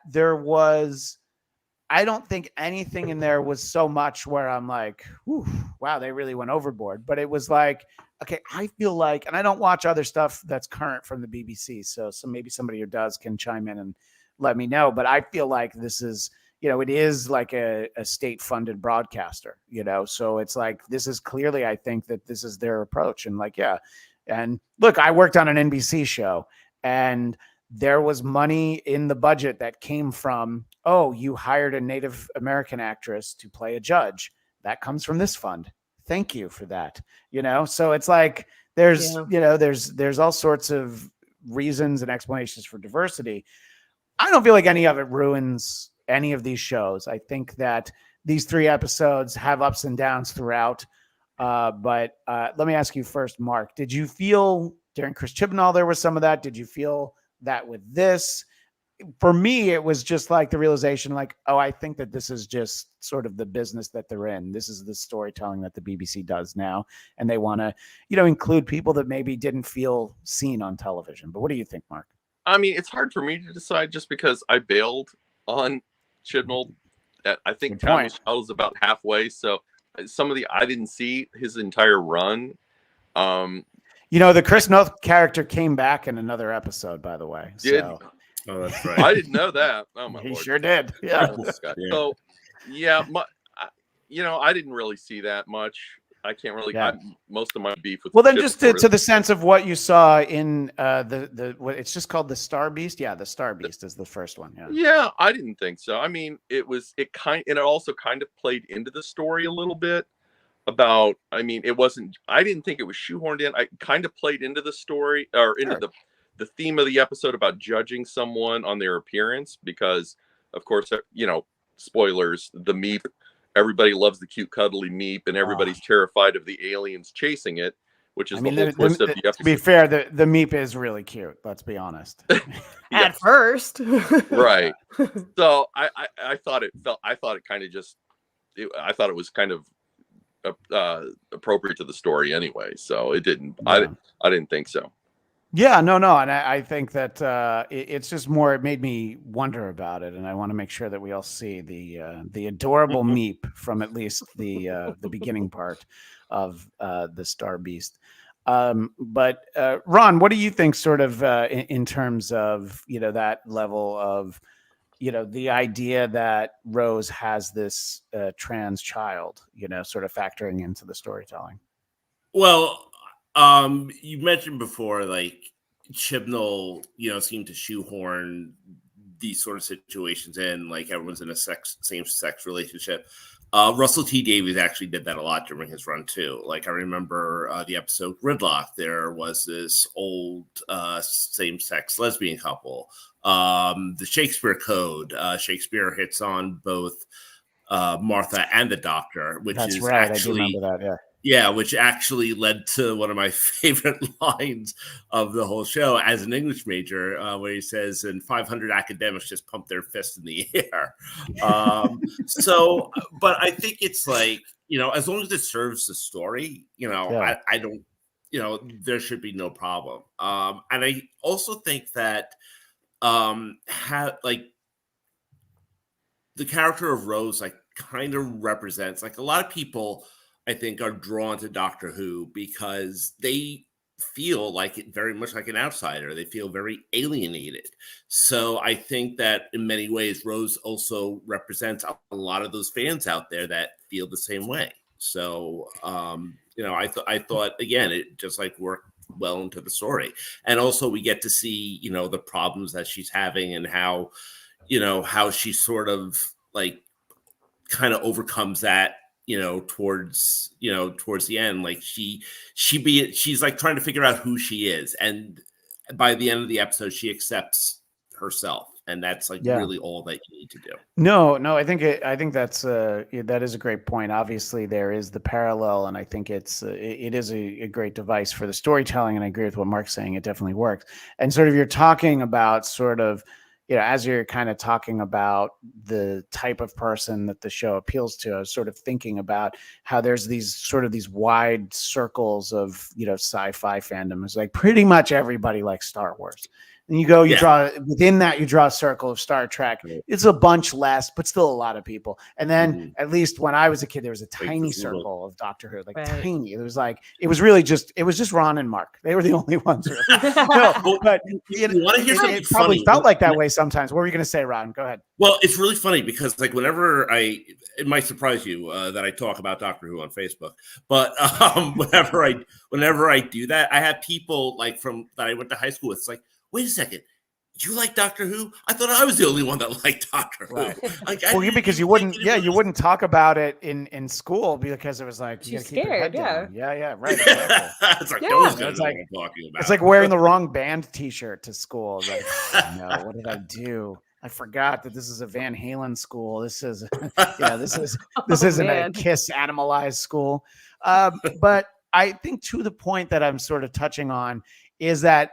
I don't think anything in there was so much where I'm like, wow, they really went overboard. But it was like, okay, I feel like, and I don't watch other stuff that's current from the BBC. So maybe somebody who does can chime in and let me know. But I feel like this is, it is like a state-funded broadcaster, so it's like, this is clearly, I think that this is their approach. And like, yeah. And look, I worked on an NBC show, and there was money in the budget that came from, oh, you hired a Native American actress to play a judge. That comes from this fund. Thank you for that. So it's like, there's all sorts of reasons and explanations for diversity. I don't feel like any of it ruins any of these shows. I think that these 3 episodes have ups and downs throughout. But let me ask you first, Mark, did you feel during Chris Chibnall there was some of that? Did you feel that with this? For me, it was just like the realization like, oh, I think that this is just sort of the business that they're in. This is the storytelling that the BBC does now. And they want to, include people that maybe didn't feel seen on television. But what do you think, Mark? I mean, it's hard for me to decide just because I bailed on Chibnall. I think Thomas was about halfway. So I didn't see his entire run. The Chris Noth character came back in another episode, by the way. So. Oh, that's right. I didn't know that. Oh my He Lord. Sure did. Yeah. So, yeah, I didn't really see that much. I can't really. Yeah. Most of my beef with. Well, then just to the sense of what you saw in what it's just called the Star Beast. Yeah, the Star Beast is the first one. Yeah. Yeah, I didn't think so. I mean, it also kind of played into the story a little bit about. I mean, it wasn't. I didn't think it was shoehorned in. I kind of played into the story or into the theme of the episode about judging someone on their appearance because, of course, spoilers. The Meep. Everybody loves the cute, cuddly Meep, and everybody's terrified of the aliens chasing it, which is the whole twist of the episode. To be fair, the Meep is really cute. Let's be honest. At first, right? So I thought it kind of just. I thought it was kind of appropriate to the story anyway. So it didn't. Yeah. I didn't think so. Yeah, no, and I think that it's just more. It made me wonder about it, and I want to make sure that we all see the adorable Meep from at least the beginning part of the Star Beast. But Ron, what do you think, sort of in terms of that level of the idea that Rose has this trans child, sort of factoring into the storytelling? Well. You mentioned before, like Chibnall, seemed to shoehorn these sort of situations in, like everyone's in a same-sex relationship. Russell T Davies actually did that a lot during his run too. Like I remember the episode Gridlock, there was this old same-sex lesbian couple. The Shakespeare Code, Shakespeare hits on both Martha and the Doctor, which That's is right. actually, I do remember that. Yeah. Yeah, which actually led to one of my favorite lines of the whole show as an English major, where he says, and 500 academics just pump their fists in the air. But I think it's like, as long as it serves the story, I don't, there should be no problem. And I also think that the character of Rose, like, kind of represents, like, a lot of people, I think, are drawn to Doctor Who because they feel like it very much like an outsider. They feel very alienated. So I think that in many ways, Rose also represents a lot of those fans out there that feel the same way. So, I thought, again, it just like worked well into the story. And also we get to see, the problems that she's having and how she sort of like kind of overcomes that, towards the end. Like she's like trying to figure out who she is, and by the end of the episode she accepts herself, and that's like really all that you need to do. No, I think that's that is a great point. Obviously there is the parallel, and I think it is a great device for the storytelling, and I agree with what Mark's saying. It definitely works. And sort of you're talking about sort of, as you're kind of talking about the type of person that the show appeals to, I was sort of thinking about how there's these wide circles of, sci-fi fandom. It's like pretty much everybody likes Star Wars. And you draw within that, you draw a circle of Star Trek. It's a bunch less, but still a lot of people. And then at least when I was a kid, there was a tiny circle of Doctor Who, like tiny. It was just Ron and Mark. They were the only ones. No, but it probably felt like that way sometimes. What were you going to say, Ron? Go ahead. Well, it's really funny because like it might surprise you that I talk about Doctor Who on Facebook, but whenever I do that, I have people like that I went to high school with. It's like, wait a second, you like Doctor Who? I thought I was the only one that liked Doctor Who. Like, because you wouldn't talk about it in school because it was like you gotta keep your head down. Yeah, right. Exactly. It's like no one's gonna know what I'm talking about. It's like wearing the wrong band T-shirt to school. Like, no, what did I do? I forgot that this is a Van Halen school. This is this isn't a Kiss Animalized school. But I think to the point that I'm sort of touching on is that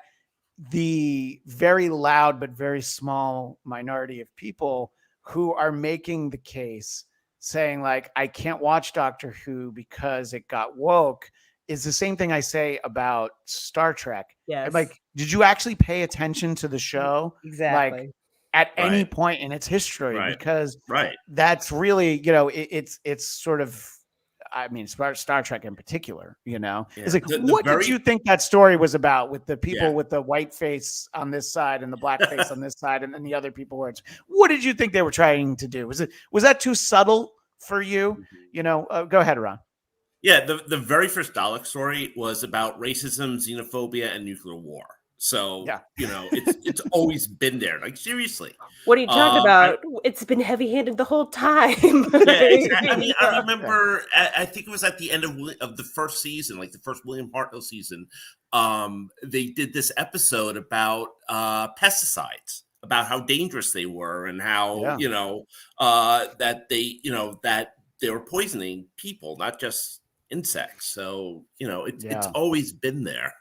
the very loud but very small minority of people who are making the case saying like, I can't watch Doctor Who because it got woke, is the same thing I say about Star Trek. Yes. Like, did you actually pay attention to the show? Exactly. Like at any point in its history? Because that's really, it's sort of, I mean, Star Trek in particular, it's like, what did you think that story was about with the people with the white face on this side and the black face on this side, and then the other people were, what did you think they were trying to do? Was that too subtle for you? Go ahead, Ron. Yeah. The very first Dalek story was about racism, xenophobia, and nuclear war. So, it's always been there. Like, seriously. What are you talking about? It's been heavy-handed the whole time. Exactly. I mean, I remember, I think it was at the end of the first season, like the first William Hartnell season, they did this episode about pesticides, about how dangerous they were and how, that they were poisoning people, not just insects. So, it's always been there.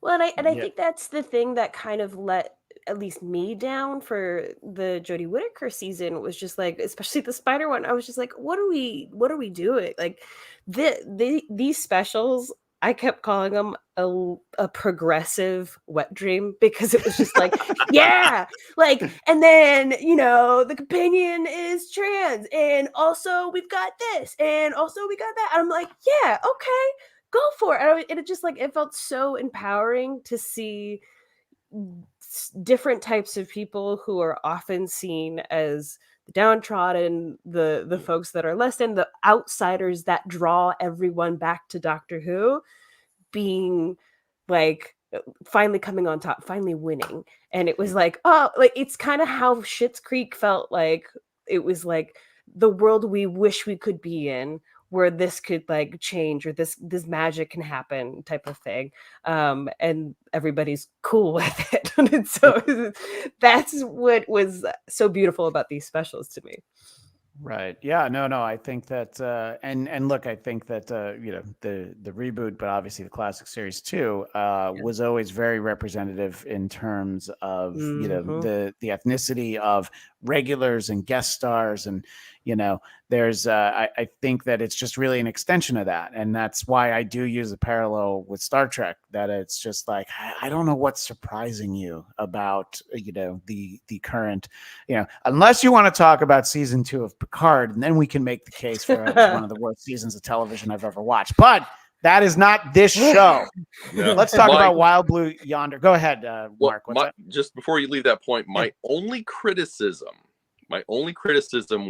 Well, and I think that's the thing that kind of let at least me down for the Jodie Whittaker season, was just like, especially the spider one. I was just like, what are we doing? Like these specials, I kept calling them a progressive wet dream, because it was just like, and then, the companion is trans, and also we've got this, and also we got that. And I'm like, yeah, okay. Go for it. And it just like, it felt so empowering to see different types of people who are often seen as the downtrodden, the folks that are less than, the outsiders that draw everyone back to Doctor Who, being like finally coming on top, finally winning. And it was like, oh, like it's kind of how Schitt's Creek felt like. It was like the world we wish we could be in, where this could like change or this magic can happen type of thing. And everybody's cool with it. And so that's what was so beautiful about these specials to me. Right. Yeah. No. I think that, and look, I think that the reboot, but obviously the classic series too, was always very representative in terms of the ethnicity of regulars and guest stars, and there's I think that it's just really an extension of that, and that's why I do use a parallel with Star Trek. That it's just like I don't know what's surprising you about the current, unless you want to talk about season 2 of Picard, and then we can make the case for it was one of the worst seasons of television I've ever watched. But that is not this show. No. Let's talk about Wild Blue Yonder. Go ahead, Mark. Just before you leave that point, my only criticism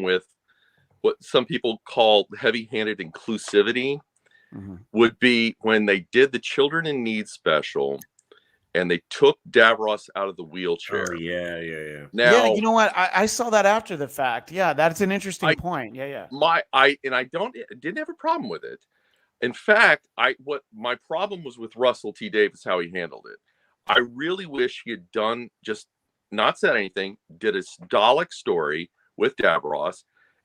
with what some people call heavy-handed inclusivity would be when they did the Children in Need special and they took Davros out of the wheelchair. Oh, yeah. Now, you know what? I saw that after the fact. Yeah, that's an interesting point. Yeah. I didn't have a problem with it. In fact, what my problem was with Russell T Davies, how he handled it. I really wish he had done just not said anything, did a Dalek story with Davros.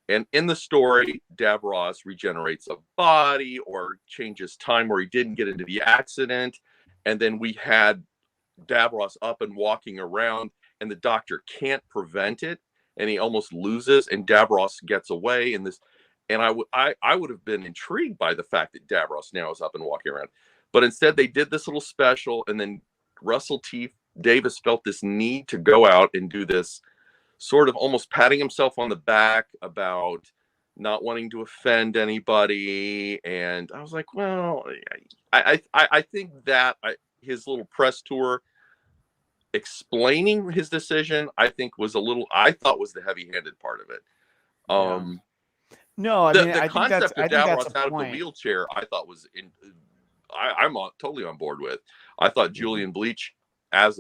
And in the story, Davros regenerates a body or changes time where he didn't get into the accident. And then we had Davros up and walking around, and the doctor can't prevent it, and he almost loses, and Davros gets away. And I would have been intrigued by the fact that Davros now is up and walking around. But instead, they did this little special, and then Russell T Davies felt this need to go out and do this sort of almost patting himself on the back about not wanting to offend anybody. And I was like, well, I think that his little press tour explaining his decision, I think was I thought was the heavy-handed part of it. No, I mean, the concept of Davros out of the wheelchair, I thought was I'm totally on board with. I thought Julian Bleach as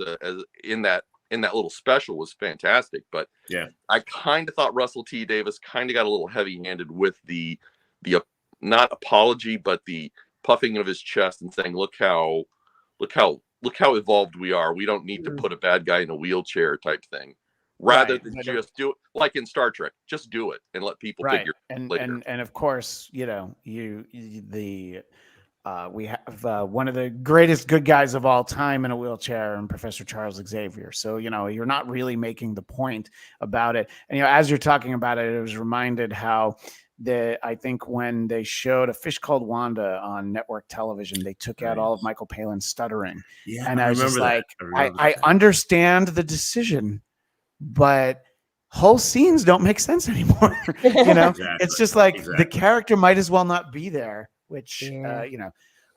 in that little special was fantastic, but I kind of thought Russell T Davies kind of got a little heavy-handed with the not apology, but the puffing of his chest and saying, look how evolved we are. We don't need to put a bad guy in a wheelchair type thing. Rather than just do it like in Star Trek, just do it and let people figure it later. And of course, we have one of the greatest good guys of all time in a wheelchair, and Professor Charles Xavier. So, you're not really making the point about it. And, as you're talking about it, I was reminded how I think when they showed A Fish Called Wanda on network television, they took out all of Michael Palin's stuttering. Yeah, and I was just like, I understand the decision, but whole scenes don't make sense anymore. Exactly. It's just like the character might as well not be there, which,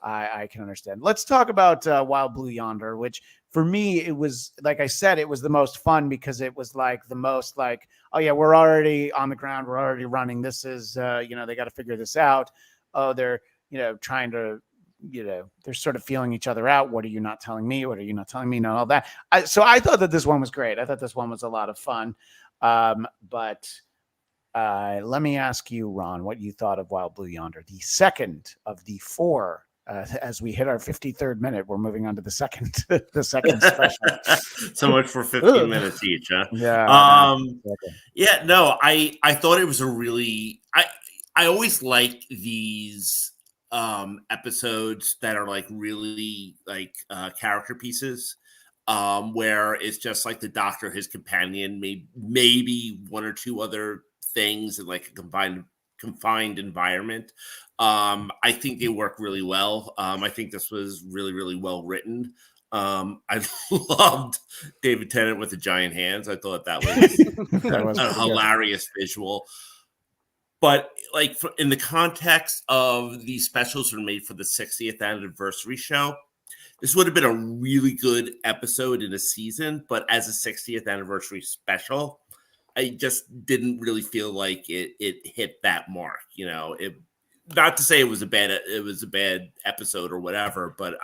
I can understand. Let's talk about Wild Blue Yonder, which for me, it was, like I said, it was the most fun because it was like the most like, oh yeah, we're already on the ground. We're already running. This is, they got to figure this out. Oh, they're, trying to, they're sort of feeling each other out. What are you not telling me? What are you not telling me? And all that. So I thought that this one was great. I thought this one was a lot of fun. But let me ask you, Ron, what you thought of Wild Blue Yonder, the second of the 4. As we hit our 53rd minute, we're moving on to the second special. So much for 15 minutes each, huh? Yeah. I thought it was a really, I always like these episodes that are like really like character pieces, where it's just like the doctor, his companion, maybe one or two other things in like a confined environment. I think they work really well. I think this was really, really well written. I loved David Tennant with the giant hands. I thought that was a hilarious visual. But like in the context of these specials were made for the 60th anniversary show, this would have been a really good episode in a season. But as a 60th anniversary special, I just didn't really feel like it hit that mark. Not to say it was a bad episode or whatever, but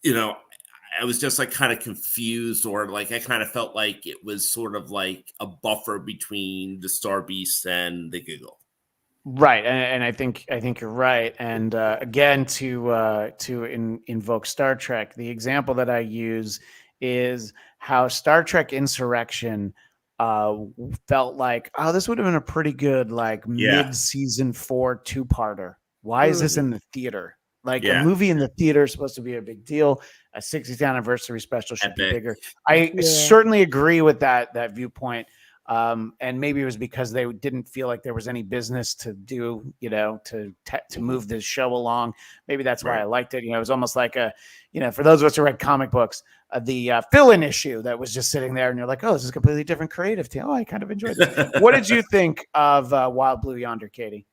I was just like kind of confused, or like I kind of felt like it was sort of like a buffer between the Star Beast and the Giggle. Right, and I think you're right. And again, to invoke Star Trek, the example that I use is how Star Trek Insurrection felt like, oh, this would have been a pretty good like mid-season 4 two-parter. Why is this in the theater? Like a movie in the theater is supposed to be a big deal. A 60th anniversary special should be bigger. I certainly agree with that viewpoint. And maybe it was because they didn't feel like there was any business to do, to move the show along. Maybe that's why I liked it. It was almost like for those of us who read comic books, the fill-in issue that was just sitting there, and you're like, oh, this is a completely different creative team. Oh, I kind of enjoyed this. What did you think of Wild Blue Yonder, Katie?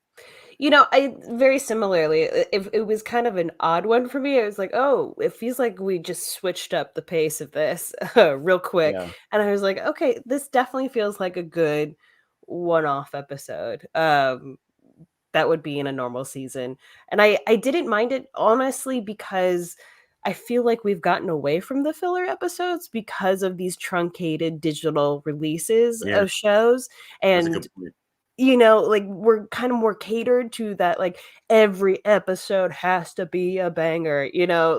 I very similarly, it was kind of an odd one for me. I was like, oh, it feels like we just switched up the pace of this real quick. Yeah. And I was like, okay, this definitely feels like a good one-off episode. That would be in a normal season. And I didn't mind it, honestly, because I feel like we've gotten away from the filler episodes because of these truncated digital releases of shows. And like we're kind of more catered to that, like every episode has to be a banger,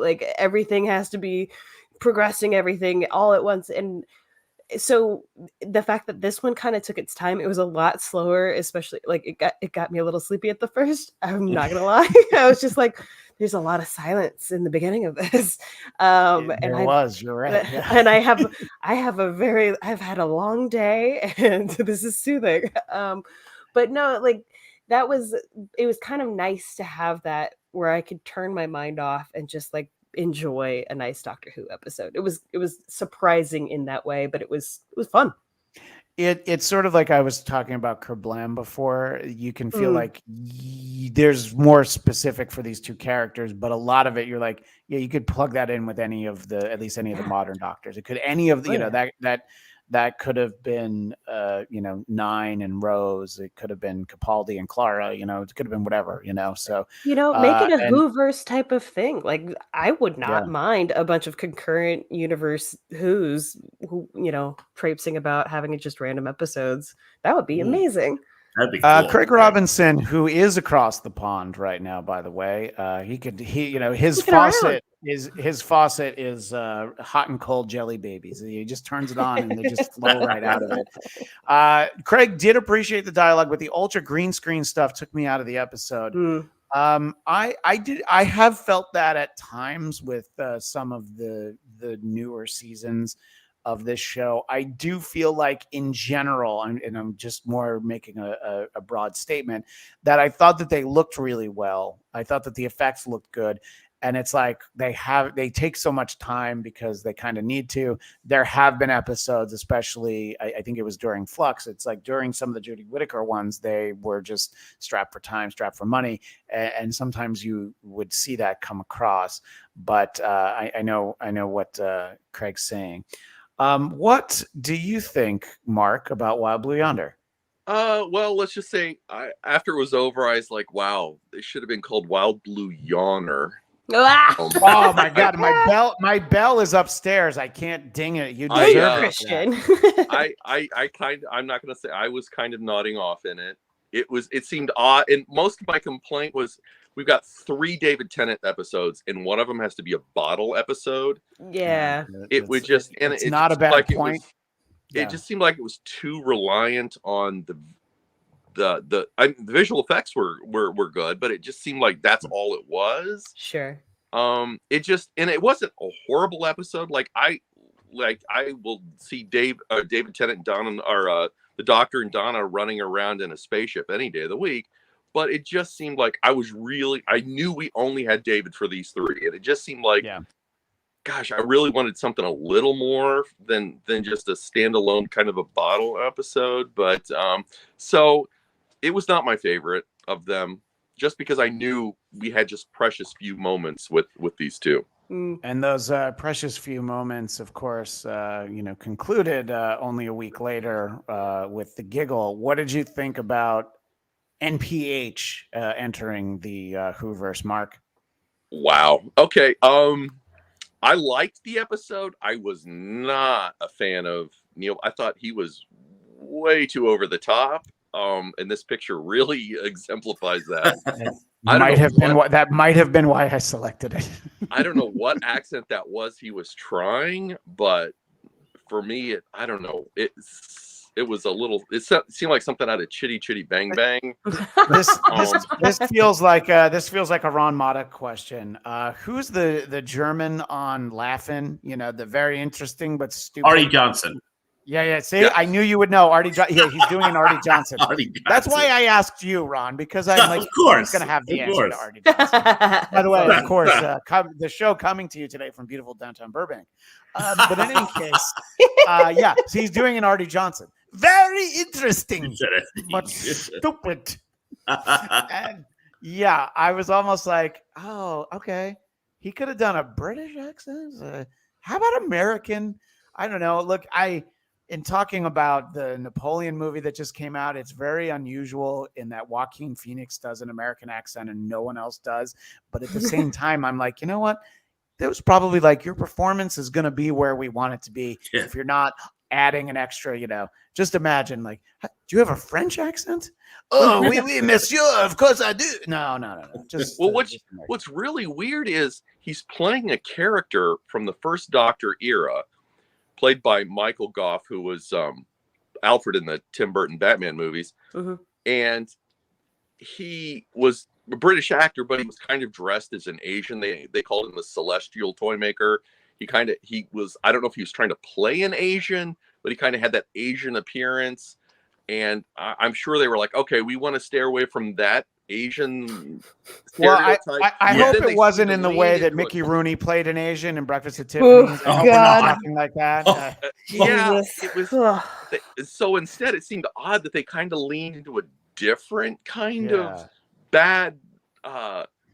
like everything has to be progressing everything all at once. And so the fact that this one kind of took its time, it was a lot slower, especially like it got me a little sleepy at the first. I'm not gonna lie. I was just like, there's a lot of silence in the beginning of this. You're right. Yeah. And I've had a long day, and this is soothing. But no, like it was kind of nice to have that where I could turn my mind off and just like enjoy a nice Doctor Who episode. It was surprising in that way, but it was fun. It's sort of like I was talking about Kerblam before. You can feel like there's more specific for these two characters, but a lot of it you're like, yeah, you could plug that in with at least any of the modern Doctors. It could any of the, that could have been Nine and Rose. It could have been Capaldi and Clara. It could have been whatever. So make it a Whoverse type of thing. Like I would not mind a bunch of concurrent universe Who's who traipsing about having just random episodes. That would be amazing. That'd be cool. Craig Robinson, who is across the pond right now, by the way, his faucet is hot and cold jelly babies. He just turns it on and they just flow right out of it. Craig did appreciate the dialogue, but the ultra green screen stuff took me out of the episode. I have felt that at times with some of the newer seasons of this show. I do feel like in general, and I'm just more making a broad statement, that I thought that they looked really well. I thought that the effects looked good. And it's like they take so much time because they kind of need to. There have been episodes, especially I think it was during Flux. It's like during some of the Judy Whittaker ones, they were just strapped for time, strapped for money. And sometimes you would see that come across. But I know what Craig's saying. What do you think, Mark, about Wild Blue Yonder? Well, let's just say after it was over, I was like, wow, they should have been called Wild Blue Yawner. Oh my God, my bell is upstairs. I can't ding it. You deserve it, Christian. I'm not gonna say I was kind of nodding off in it. It seemed odd, and most of my complaint was we've got 3 David Tennant episodes, and one of them has to be a bottle episode. Yeah, it would just, and it's it not a bad like point. It just seemed like it was too reliant on the visual effects were good, but it just seemed like that's all it was. Sure. It wasn't a horrible episode. I will see David Tennant and Donna, or the Doctor and Donna running around in a spaceship any day of the week. But it just seemed like I knew we only had David for these 3, and it just seemed like, gosh, I really wanted something a little more than just a standalone kind of a bottle episode. But so it was not my favorite of them, just because I knew we had just precious few moments with these 2. And those precious few moments, of course, concluded only a week later with the Giggle. What did you think about NPH entering the Whoverse, Mark? Wow. Okay. I liked the episode. I was not a fan of Neil. I thought he was way too over the top. And this picture really exemplifies that. That might have been why I selected it. I don't know what accent that was he was trying, but for me, I don't know. It was a little. It seemed like something out of Chitty Chitty Bang Bang. This feels like a Ron Motta question. Who's the German on Laughing? You know, the very interesting but stupid Artie Johnson. Yeah. See, I knew you would know Artie. Yeah, he's doing an Artie Johnson. That's why I asked you, Ron, because I'm like, of course, going to have the answer to Artie Johnson. By the way, of course, the show coming to you today from beautiful downtown Burbank. But in any case, so he's doing an Artie Johnson. Very interesting, but stupid. And yeah, I was almost like, oh, okay. He could have done a British accent. How about American? I don't know. Look, in talking about the Napoleon movie that just came out, it's very unusual in that Joaquin Phoenix does an American accent and no one else does. But at the same time, I'm like, you know what? There was probably like your performance is going to be where we want it to be. Yeah. If you're not adding an extra, just imagine like, do you have a French accent? Oh, oui, monsieur. Of course I do. No. Just what's really weird is he's playing a character from the first Doctor era, played by Michael Gough, who was Alfred in the Tim Burton Batman movies. Mm-hmm. And he was a British actor, but he was kind of dressed as an Asian. They called him the Celestial Toy Maker. He was, I don't know if he was trying to play an Asian, but he kind of had that Asian appearance. And I'm sure they were like, okay, we want to stay away from that Asian stereotype. Well, I hope it wasn't in the way that Mickey Rooney played an Asian in Breakfast at Tiffany's. I hope we're not talking like that. It was. So instead, it seemed odd that they kind of leaned into a different kind of bad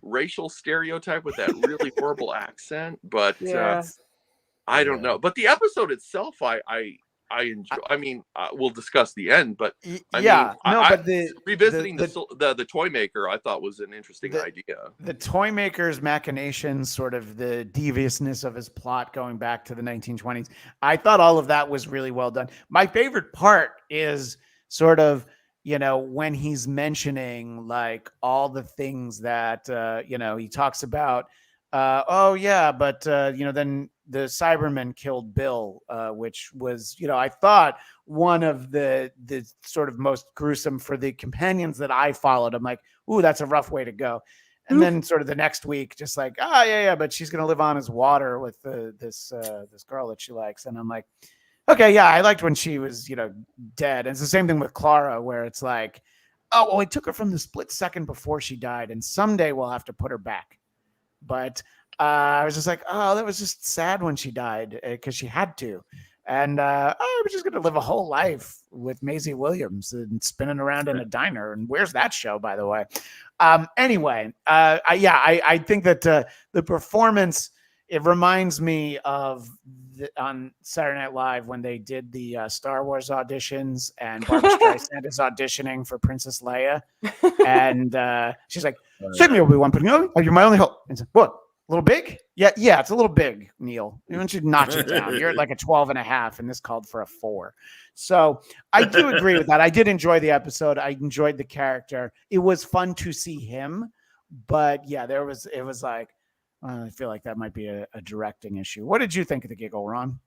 racial stereotype with that really horrible accent. But I don't know. But the episode itself, I enjoy. I mean, we'll discuss the end, but revisiting the toy maker, I thought was an interesting idea. The toy maker's machinations, sort of the deviousness of his plot going back to the 1920s. I thought all of that was really well done. My favorite part is sort of, when he's mentioning like all the things that, he talks about. But then the Cybermen killed Bill, which was, I thought one of the sort of most gruesome for the companions that I followed. I'm like, ooh, that's a rough way to go. And then sort of the next week, just like, but she's going to live on as water with this girl that she likes. And I'm like, okay, yeah, I liked when she was, dead. And it's the same thing with Clara, where it's like, oh, well, I took her from the split second before she died, and someday we'll have to put her back. But I was just like, oh, that was just sad when she died because she had to. And I was just going to live a whole life with Maisie Williams and spinning around in a diner. And where's that show, by the way? Anyway, I think that the performance, it reminds me of on Saturday Night Live when they did the Star Wars auditions and Barbra Streisand is auditioning for Princess Leia. And she's like, save me, Obi-Wan, you're my only hope. And what? A little big? Yeah, it's a little big, Neil. You should notch it down. You're at like a 12.5, and this called for a 4. So I do agree with that. I did enjoy the episode. I enjoyed the character. It was fun to see him, but yeah, it was like, I feel like that might be a directing issue. What did you think of the giggle, Ron?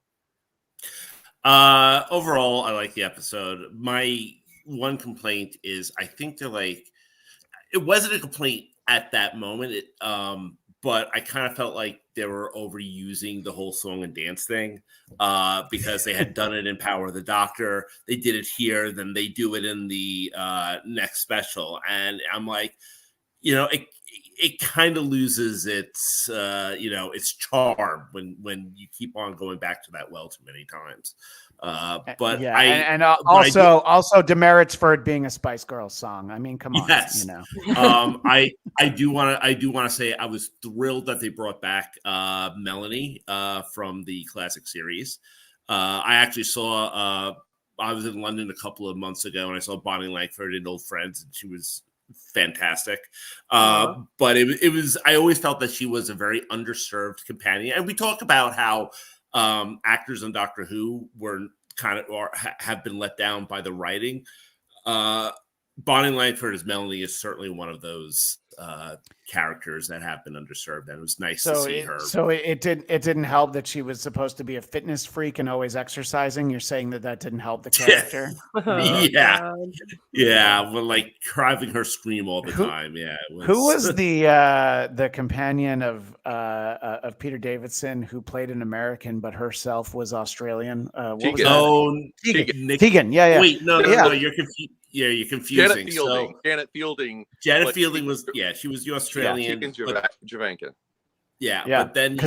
Overall, I like the episode. My one complaint is I think they're like, it wasn't a complaint at that moment. But I kind of felt like they were overusing the whole song and dance thing because they had done it in Power of the Doctor. They did it here, then they do it in the next special. And I'm like, it kind of loses its, its charm when you keep on going back to that well too many times. But also demerits for it being a Spice Girls song. I mean, come on, yes. I do want to say I was thrilled that they brought back Melanie from the classic series. I actually saw I was in London a couple of months ago and I saw Bonnie Langford and Old Friends, and she was fantastic. But it was, I always felt that she was a very underserved companion. And we talk about how actors on Doctor Who were kind of, or have been let down by the writing. Bonnie Langford as Melanie is certainly one of those characters that have been underserved, and it was nice to see her. So it didn't help that she was supposed to be a fitness freak and always exercising. You're saying that didn't help the character? Yeah, well, like driving her scream all the time. Yeah, who was the companion of Peter Davidson who played an American but herself was Australian? What was that? Tegan. Yeah. Wait, no, you're confused. Yeah, you're confusing. Janet Fielding. Janet Fielding was she was the Australian. Javanka. Yeah, but then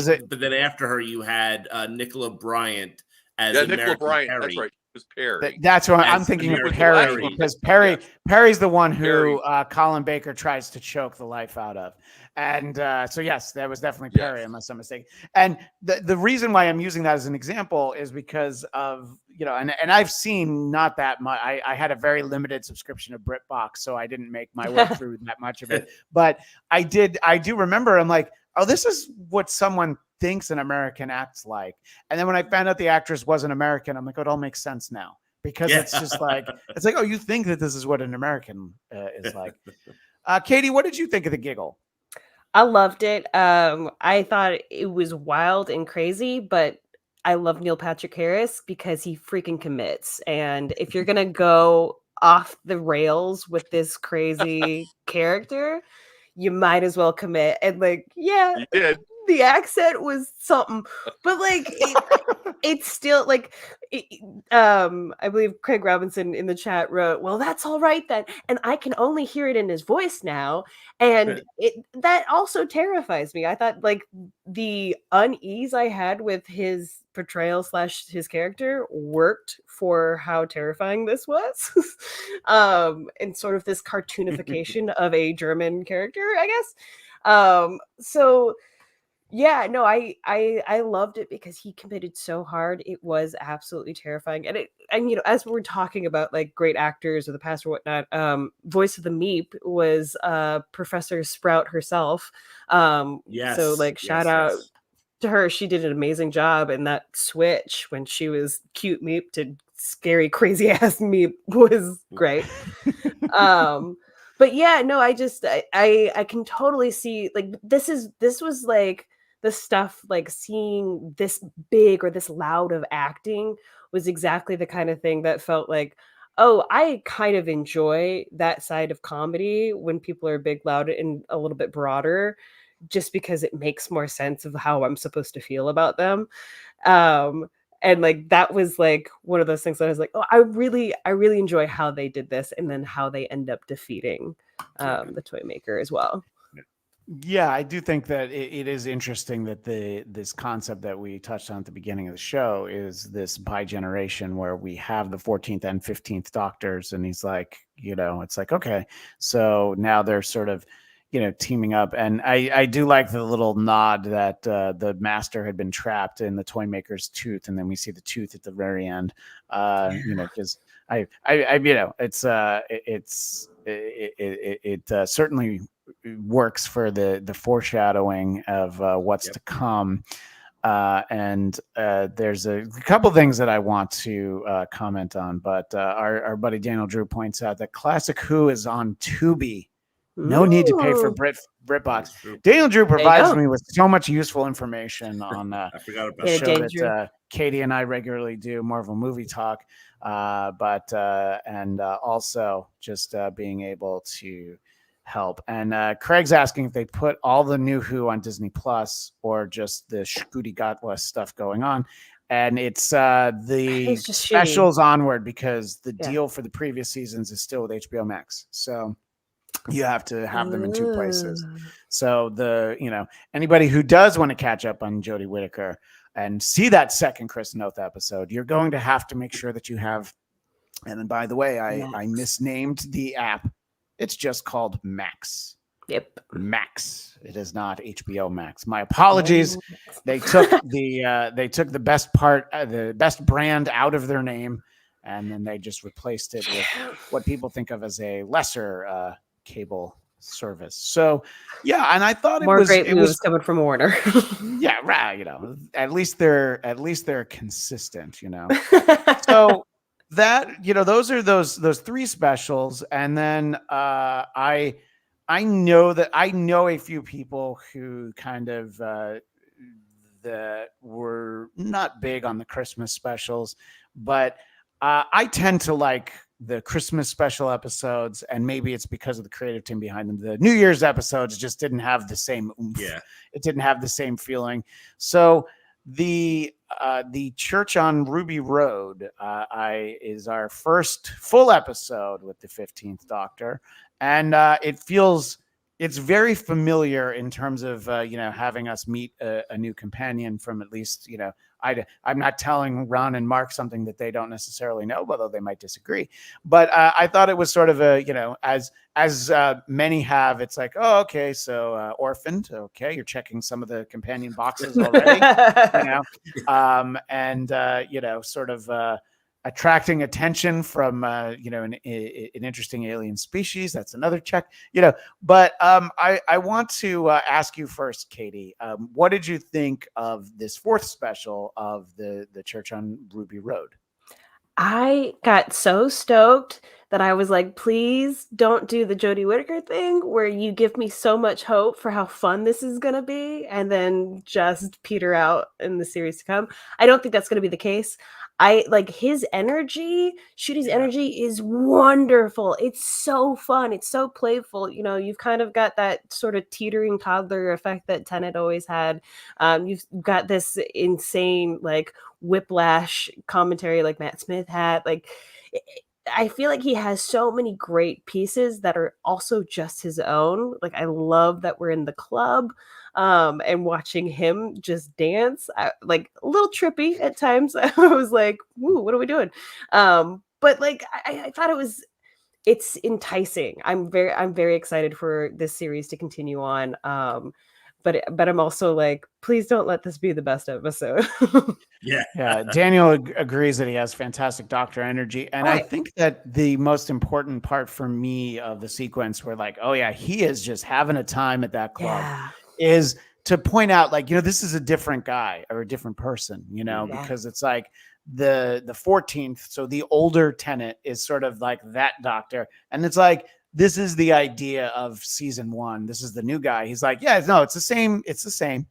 after her you had Nicola Bryant as Nicola Bryant. Perry. That's right. It was Perry. That's what I'm thinking of Perry, because Perry's the one who Colin Baker tries to choke the life out of. And so, yes, that was definitely Perry, unless I'm mistaken. And the reason why I'm using that as an example is because of, and I've seen not that much. I had a very limited subscription of BritBox, so I didn't make my way through that much of it. But I do remember, I'm like, oh, this is what someone thinks an American acts like. And then when I found out the actress wasn't American, I'm like, oh, it all makes sense now. Because it's just like, oh, you think that this is what an American is like. Katie, what did you think of the giggle? I loved it. I thought it was wild and crazy, but I love Neil Patrick Harris because he freaking commits. And if you're going to go off the rails with this crazy character, you might as well commit. And you did. The accent was something, but it's still I believe Craig Robinson in the chat wrote, well, that's all right then. And I can only hear it in his voice now. And that also terrifies me. I thought the unease I had with his portrayal / his character worked for how terrifying this was. And sort of this cartoonification of a German character, I guess. So yeah, no, I loved it because he committed so hard. It was absolutely terrifying. And as we're talking about great actors of the past or whatnot, voice of the Meep was Professor Sprout herself. Shout out to her. She did an amazing job, and that switch when she was cute Meep to scary crazy ass Meep was great. But yeah, no, I can totally see this was the stuff, seeing this big or this loud of acting was exactly the kind of thing that felt oh, I kind of enjoy that side of comedy when people are big, loud, and a little bit broader, just because it makes more sense of how I'm supposed to feel about them. And that was one of those things that I was oh, I really enjoy how they did this, and then how they end up defeating the toy maker as well. Yeah, I do think that it is interesting that this concept that we touched on at the beginning of the show is this bi-generation where we have the 14th and 15th Doctors, and he's it's okay, so now they're sort of teaming up. And I do like the little nod that the master had been trapped in the toy maker's tooth, and then we see the tooth at the very end. Because it certainly works for the foreshadowing of what's to come. And there's a couple things that I want to comment on, but our buddy Daniel Drew points out that Classic Who is on Tubi. No need to pay for BritBox. Daniel Drew provides me with so much useful information on I forgot about the show that Katie and I regularly do, Marvel Movie Talk, but also just being able to help. And Craig's asking if they put all the new Who on Disney Plus or just the Shkuti Gatwa stuff going on. And it's the specials onward, because the deal for the previous seasons is still with HBO Max. So you have to have them in two places. So anybody who does want to catch up on Jodie Whittaker and see that second Chris Noth episode, you're going to have to make sure that you have. And then, by the way, I misnamed the app. It's just called Max. Yep, Max. It is not HBO Max. My apologies. They took the best part, the best brand out of their name, and then they just replaced it with what people think of as a lesser cable service. So yeah, and I thought More great it moves was coming from Warner. yeah, right. At least they're consistent. So that those are those three specials, and then I know a few people who kind of that were not big on the Christmas specials, but I tend to like the Christmas special episodes, and maybe it's because of the creative team behind them. The New Year's episodes just didn't have the same oomph. Yeah. It didn't have the same feeling. So the Church on Ruby Road is our first full episode with the 15th Doctor, and it's very familiar in terms of having us meet a new companion from at least I'm not telling Ron and Mark something that they don't necessarily know, although they might disagree. But I thought it was sort of as many have. It's like, oh, okay, so orphaned. Okay, you're checking some of the companion boxes already. Sort of attracting attention from an interesting alien species. That's another check. But I want to ask you first, Katie. What did you think of this fourth special of the Church on Ruby Road? I got so stoked that I was like, please don't do the Jodie Whittaker thing where you give me so much hope for how fun this is going to be and then just peter out in the series to come. I don't think that's going to be the case. I like his energy. Shooty's energy is wonderful. It's so fun. It's so playful. You've kind of got that sort of teetering toddler effect that Tennant always had. You've got this insane like whiplash commentary like Matt Smith had. Like, I feel like he has so many great pieces that are also just his own. Like, I love that we're in the club. And watching him just dance, like a little trippy at times. I was like, "Ooh, what are we doing?" But like, I thought it's enticing. I'm very excited for this series to continue on. But I'm also like, please don't let this be the best episode. Yeah. Daniel agrees that he has fantastic Doctor energy, and I think that the most important part for me of the sequence, where like, oh yeah, he is just having a time at that club. Yeah. Is to point out like, this is a different guy or a different person, because it's like the 14th. So the older Tennant is sort of like that Doctor. And it's like, this is the idea of season 1. This is the new guy. He's like, yeah, no, it's the same. It's the same,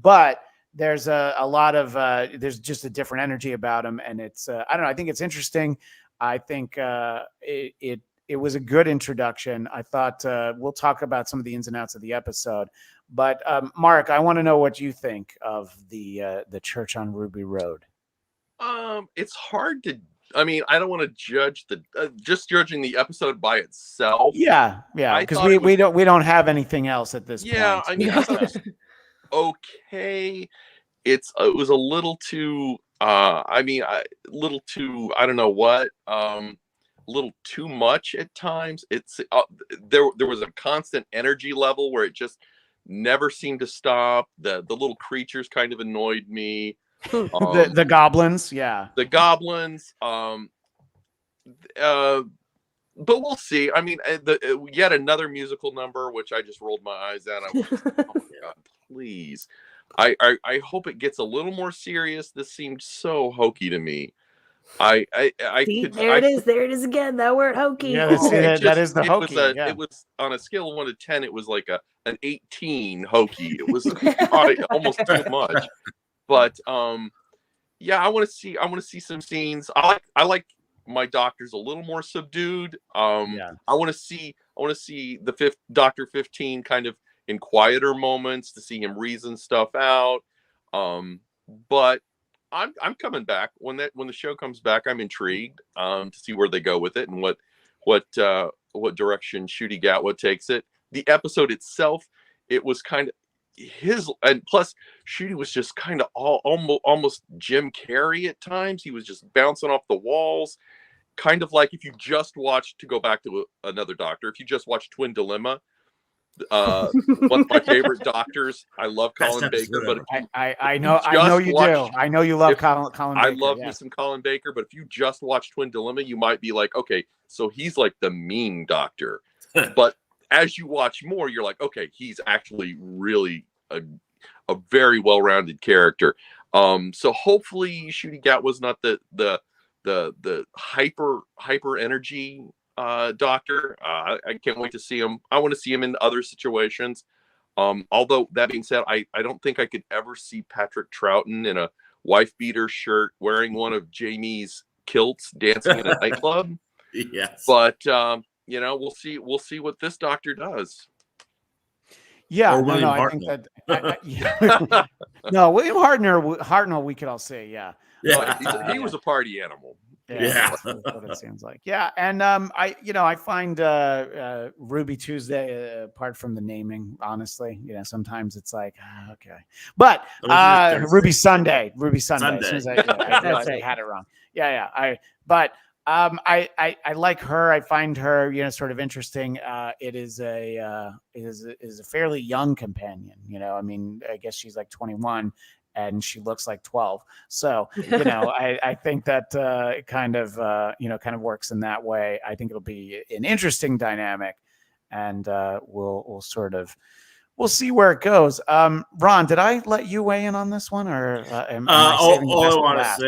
but there's a lot of, there's just a different energy about him. And it's, I don't know. I think it's interesting. I think it was a good introduction. I thought we'll talk about some of the ins and outs of the episode. But Mark, I want to know what you think of the Church on Ruby Road. It's hard to. I mean, I don't want to judge just judging the episode by itself. Yeah, because we don't have anything else at this point. Yeah, I mean, I thought it was okay. It was a little too. A little too. I don't know what. A little too much at times. It's there was a constant energy level where it just never seemed to stop. The little creatures kind of annoyed me. The goblins, the goblins. But we'll see. I mean, yet another musical number, which I just rolled my eyes at. I was just, oh my God, please. I hope it gets a little more serious. This seemed so hokey to me. There it is again. That word hokey. Yeah, that is the hokey. It was on a scale of 1 to 10. It was like an 18 hokey. It was almost too much. But I want to see some scenes. I like my Doctors a little more subdued. I want to see the fifth Doctor 15 kind of in quieter moments, to see him reason stuff out. But I'm coming back when the show comes back. I'm intrigued to see where they go with it and what direction Ncuti Gatwa takes it. The episode itself, it was kind of and plus Ncuti was just kind of almost Jim Carrey at times. He was just bouncing off the walls, kind of like if you just watched, to go back to another Doctor, if you just watched Twin Dilemma. One of my favorite Doctors. I love Colin Baker, but I know you do. I know you love Colin Baker. I love me some Colin Baker, but if you just watch Twin Dilemma, you might be like, okay, so he's like the mean Doctor. But as you watch more, you're like, okay, he's actually really a very well-rounded character. So hopefully Ncuti Gatwa's not the hyper energy doctor. I can't wait to see him. I want to see him in other situations. Although that being said, I don't think I could ever see Patrick Troughton in a wife beater shirt wearing one of Jamie's kilts dancing in a nightclub. Yes. But we'll see what this doctor does. Yeah, no, I think that no, William Hartnell, we could all say, yeah. He was a party animal. Yeah, that's what it seems like. Yeah, and I find Ruby Tuesday, apart from the naming, honestly, sometimes it's like okay, but Ruby Sunday. As soon as I realized I had it wrong. Yeah. I like her. I find her, sort of interesting. It is a fairly young companion. I mean, I guess she's like 21. And she looks like 12. So, I think that it kind of works in that way. I think it'll be an interesting dynamic, and we'll see where it goes. Ron, did I let you weigh in on this one, or am I saving the best for last?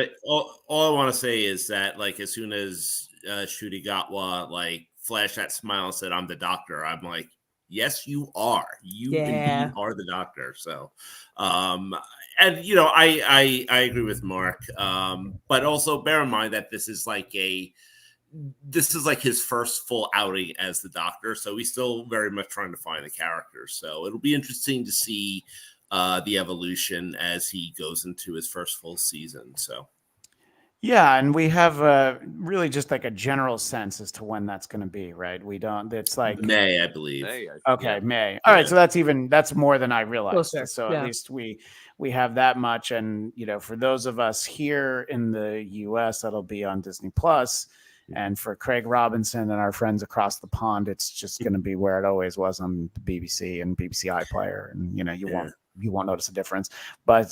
All I want to say is that, like, as soon as Ncuti Gatwa flashed that smile and said, "I'm the doctor," I'm like, yes, you are. You indeed are the doctor. So, and I agree with Mark. But also bear in mind that this is like his first full outing as the doctor. So he's still very much trying to find the character. So it'll be interesting to see the evolution as he goes into his first full season. So. Yeah, and we have really just like a general sense as to when that's going to be, right? We don't. It's like May, I believe. Okay, May. All right, so that's more than I realized. Closer. So at least we have that much, and for those of us here in the U.S., that'll be on Disney Plus, and for Craig Robinson and our friends across the pond, it's just going to be where it always was on the BBC and BBC iPlayer, and you won't notice a difference. But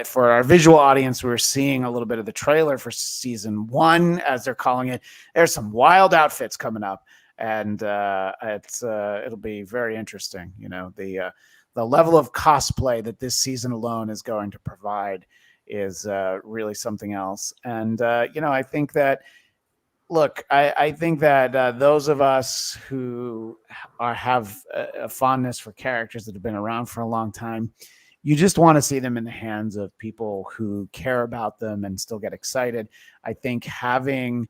for our visual audience, we're seeing a little bit of the trailer for season 1, as they're calling it. There's some wild outfits coming up, and it'll be very interesting. The level of cosplay that this season alone is going to provide is really something else. And I think that. Look, I think that those of us who have a fondness for characters that have been around for a long time, you just want to see them in the hands of people who care about them and still get excited. I think having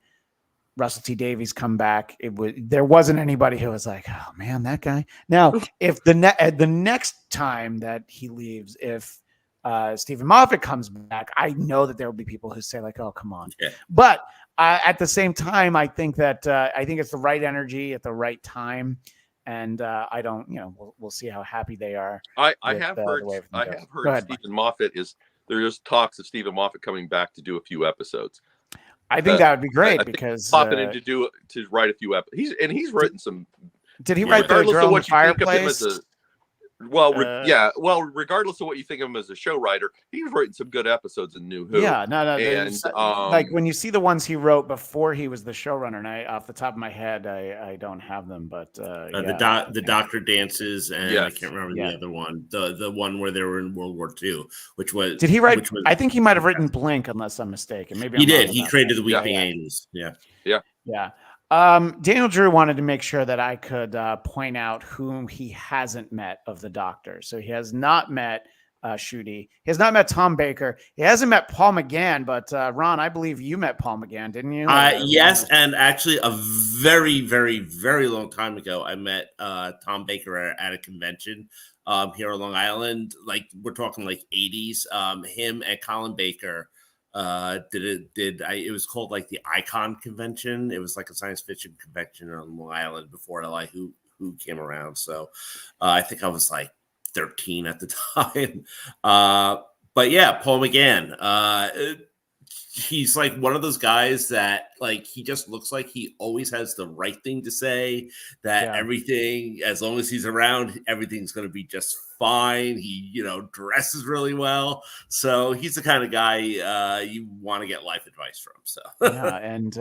Russell T Davies come back, there wasn't anybody who was like, oh man, that guy. Now, if the next time that he leaves, if Stephen Moffat comes back, I know that there will be people who say like, oh, come on. Yeah. But at the same time, I think that I think it's the right energy at the right time, and I don't, we'll see how happy they are. I have heard Stephen Moffat there's talks of Stephen Moffat coming back to do a few episodes. I think that would be great because popping in to write a few episodes. He's written some. Did he write the Girl in the Fireplace? Regardless of what you think of him as a show writer, he was writing some good episodes in New Who. Yeah, no. And like when you see the ones he wrote before he was the showrunner, and off the top of my head, I don't have them, but the Doctor Dances, and I can't remember the other one, the one where they were in World War II, which was. Did he write? I think he might have written Blink, unless I'm mistaken. Maybe he did. He created the Weeping Angels. Yeah. Daniel Drew wanted to make sure that I could point out whom he hasn't met of the Doctor. So he has not met Ncuti. He has not met Tom Baker. He hasn't met Paul McGann, but Ron, I believe you met Paul McGann, didn't you? Yes, and actually a very, very, very long time ago, I met Tom Baker at a convention here on Long Island. Like we're talking like 80s. Him and Colin Baker it was called like the Icon Convention. It was like a science fiction convention on Long Island before like who came around. So I think I was like 13 at the time. But yeah, Paul McGann. He's like one of those guys that like he just looks like he always has the right thing to say, that everything, as long as he's around, everything's going to be just fine. He, dresses really well. So he's the kind of guy you want to get life advice from. So yeah, and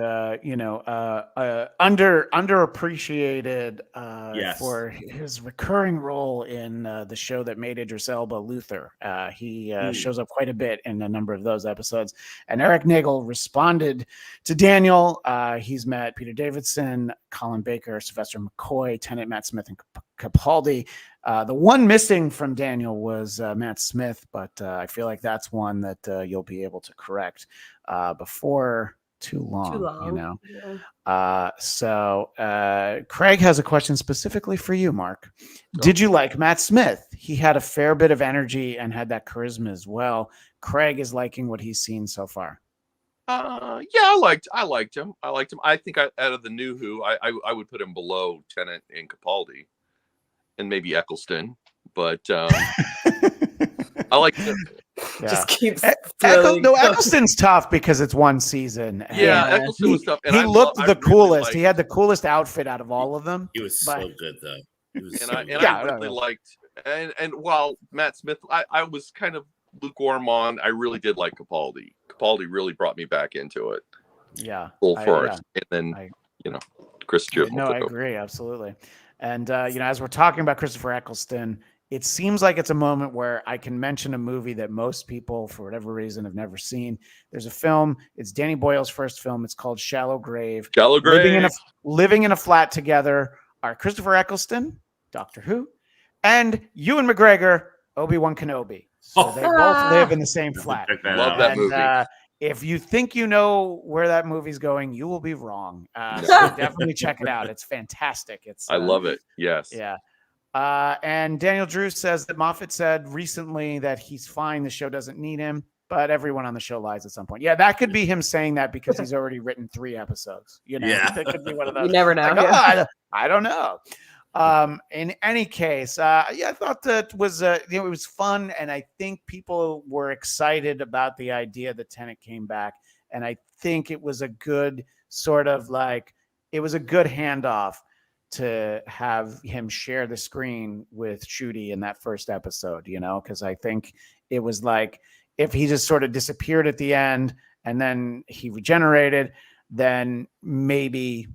underappreciated for his recurring role in the show that made Idris Elba, Luther. He shows up quite a bit in a number of those episodes. And Eric Nagel responded to Daniel. He's met Peter Davidson, Colin Baker, Sylvester McCoy, Tennant, Matt Smith, and Capaldi. The one missing from Daniel was Matt Smith, but I feel like that's one that you'll be able to correct before too long. Yeah. So Craig has a question specifically for you, Mark. Did you like Matt Smith? He had a fair bit of energy and had that charisma as well. Craig is liking what he's seen so far. I liked him. I think out of the new Who, I would put him below Tennant and Capaldi, and maybe Eccleston. But I like him. Yeah. Just keeps Eccleston's tough because it's one season. Yeah, Eccleston was tough. And he looked the coolest. He had the coolest outfit out of all of them. He was so good, though. I really liked. And while Matt Smith, I was kind of lukewarm on. I really did like Capaldi. Capaldi really brought me back into it. Yeah, full force. And then Chris Chibnall. No, I agree absolutely. And as we're talking about Christopher Eccleston, it seems like it's a moment where I can mention a movie that most people, for whatever reason, have never seen. There's a film. It's Danny Boyle's first film. It's called Shallow Grave. Living in a flat together are Christopher Eccleston, Doctor Who, and Ewan McGregor, Obi-Wan Kenobi. So they both live in the same flat. Love that movie. If you think you know where that movie's going, you will be wrong. So definitely check it out. It's fantastic. I love it. Yes. Yeah. And Daniel Drew says that Moffat said recently that he's fine. The show doesn't need him, but everyone on the show lies at some point. Yeah, that could be him saying that because he's already written 3 episodes. That could be one of those. You never know. I don't know. In any case, I thought that was it was fun, and I think people were excited about the idea that Tennant came back, and I think it was a good sort of it was a good handoff to have him share the screen with Shooty in that first episode, because I think it was like if he just sort of disappeared at the end and then he regenerated, then maybe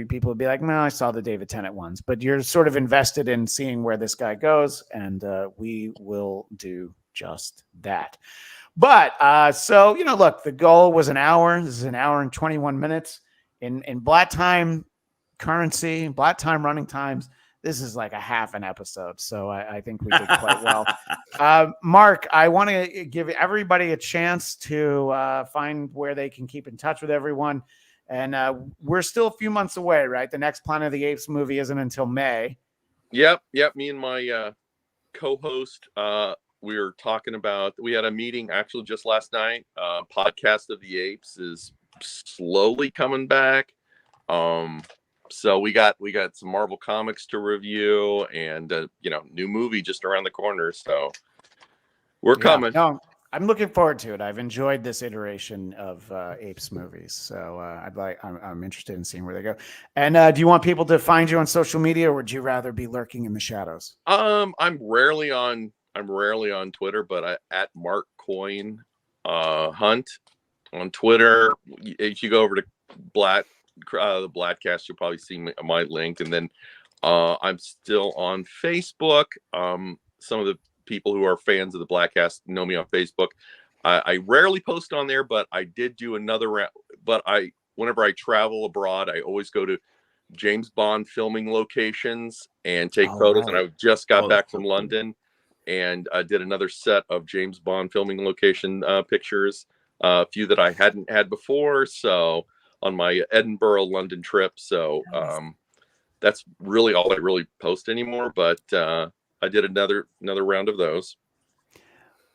people would be like, no, I saw the David Tennant ones, but you're sort of invested in seeing where this guy goes. And we will do just that. But look, the goal was an hour. This is an hour and 21 minutes in Blatt time currency, Blatt time running times. This is like a half an episode. So I think we did quite well. Mark, I want to give everybody a chance to find where they can keep in touch with everyone. And we're still a few months away, right? The next Planet of the Apes movie isn't until May. Yep. Me and my co-host, we were talking about, we had a meeting actually just last night. Podcast of the Apes is slowly coming back. So we got some Marvel comics to review, and new movie just around the corner. So we're coming. No, I'm looking forward to it. I've enjoyed this iteration of Apes movies, so I'm interested in seeing where they go. And do you want people to find you on social media, or would you rather be lurking in the shadows? I'm rarely on Twitter, but at Mark Coyne Hunt on Twitter. If you go over to Bladt, the Bladtcast, you'll probably see my link. And then I'm still on Facebook. Some of the people who are fans of the Bladtcast know me on Facebook. I rarely post on there, but I did do another round. But whenever I travel abroad, I always go to James Bond filming locations and take photos. Right. And I just got back from London and I did another set of James Bond filming location pictures, a few that I hadn't had before. So on my Edinburgh, London trip. So that's really all I really post anymore. But I did another round of those.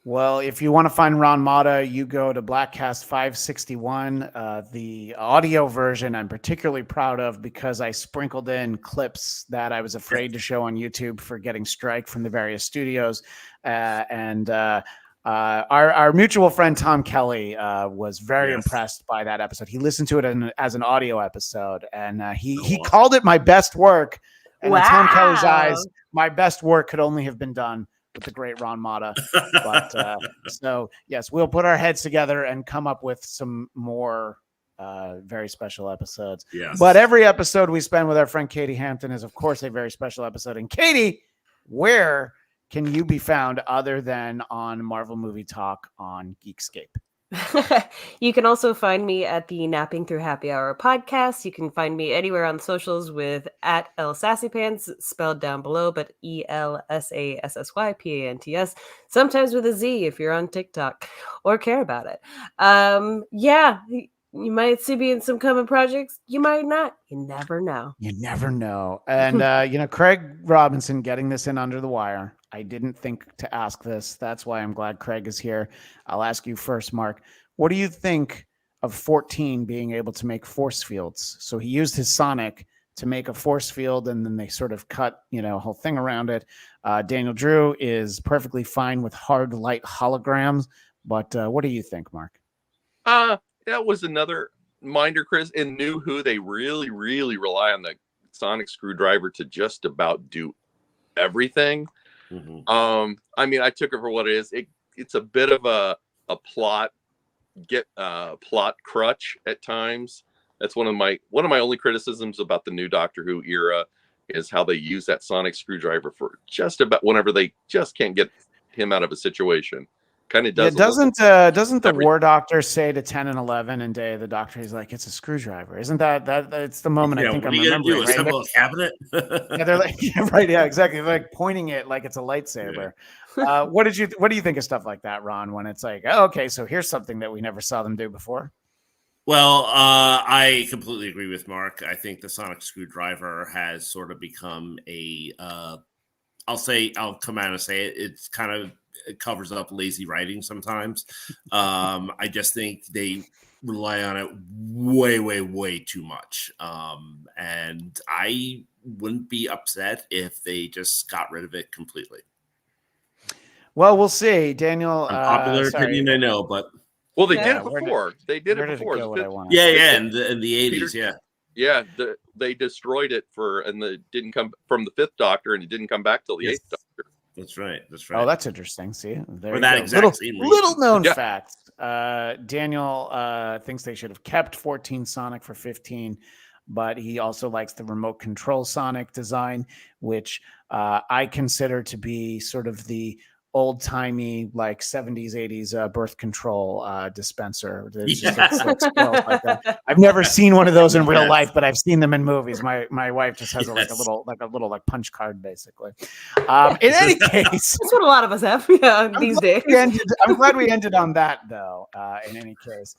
Well, if you want to find Ron Motta, you go to Bladtcast 561. The audio version I'm particularly proud of because I sprinkled in clips that I was afraid to show on YouTube for getting strike from the various studios. Our mutual friend Tom Kelly was very impressed by that episode. He listened to it as an audio episode, and he called it my best work. And in Tom Kelly's eyes, my best work could only have been done with the great Ron Motta. But so, yes, we'll put our heads together and come up with some more very special episodes. Yes. But every episode we spend with our friend Katie Hampton is, of course, a very special episode. And Katie, where can you be found other than on Marvel Movie Talk on Geekscape? You can also find me at the Napping Through Happy Hour podcast. You can find me anywhere on socials with @LSassyPants, spelled down below, but ELSASSYPANTS, sometimes with a Z if you're on TikTok or care about it. Yeah, you might see me in some coming projects. You might not. You never know. You never know. And, Craig Robinson getting this in under the wire. I didn't think to ask this. That's why I'm glad Craig is here. I'll ask you first, Mark. What do you think of 14 being able to make force fields? So he used his Sonic to make a force field, and then they sort of cut, a whole thing around it. Daniel Drew is perfectly fine with hard light holograms. But what do you think, Mark? That was another reminder, Chris. In New Who, they really, really rely on the sonic screwdriver to just about do everything. Mm-hmm. I mean, I took it for what it is. It's a bit of a plot crutch at times. That's one of my only criticisms about the new Doctor Who era is how they use that sonic screwdriver for just about whenever they just can't get him out of a situation. Kind of does. Yeah, doesn't the War Doctor say to 10 and 11 in Day of the Doctor, he's like, it's a screwdriver? Isn't that it's the moment I think I'm remembering? Assemble a cabinet? Yeah, they're like, right, yeah, exactly. They're like pointing it like it's a lightsaber. Yeah. What do you think of stuff like that, Ron? When it's like, oh, okay, so here's something that we never saw them do before. Well, I completely agree with Mark. I think the sonic screwdriver has sort of become I'll come out and say it. It's kind of. It covers up lazy writing sometimes. I just think they rely on it way, way, way too much. And I wouldn't be upset if they just got rid of it completely. Well, we'll see. Daniel. Unpopular opinion, I know, but. Well, they did it before. They did it before. Yeah, in the 80s, yeah. Yeah, they destroyed it and it didn't come from the 5th Doctor, and it didn't come back till the 8th Doctor. That's right. Oh, that's interesting. See, there that exact little known fact. Daniel thinks they should have kept 14 Sonic for 15, but he also likes the remote control Sonic design, which I consider to be sort of the old-timey, like 70s, 80s birth control dispenser. Like I've never seen one of those in real life, but I've seen them in movies. My wife just has a little punch card, basically. In any case, that's what a lot of us have these days. I'm glad we ended on that, though. In any case.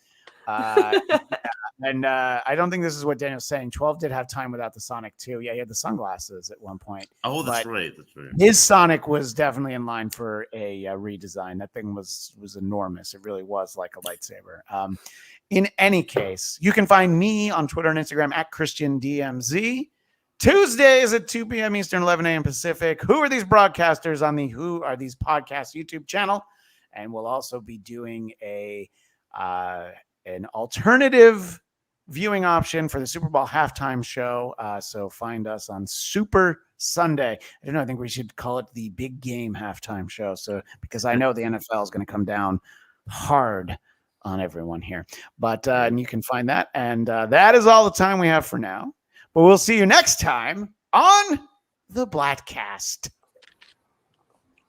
And I don't think this is what Daniel's saying. 12 did have time without the Sonic too. Yeah, he had the sunglasses at one point. Oh, that's right. His Sonic was definitely in line for a redesign. That thing was enormous. It really was like a lightsaber. In any case, you can find me on Twitter and Instagram at ChristianDMZ. Tuesdays at 2 p.m. Eastern, 11 a.m. Pacific. Who are these broadcasters on the Who Are These Podcasts YouTube channel? And we'll also be doing an alternative viewing option for the Super Bowl halftime show. So find us on Super Sunday. I don't know. I think we should call it the Big Game halftime show. So because I know the NFL is going to come down hard on everyone here. But and you can find that. And that is all the time we have for now. But we'll see you next time on the Bladtcast.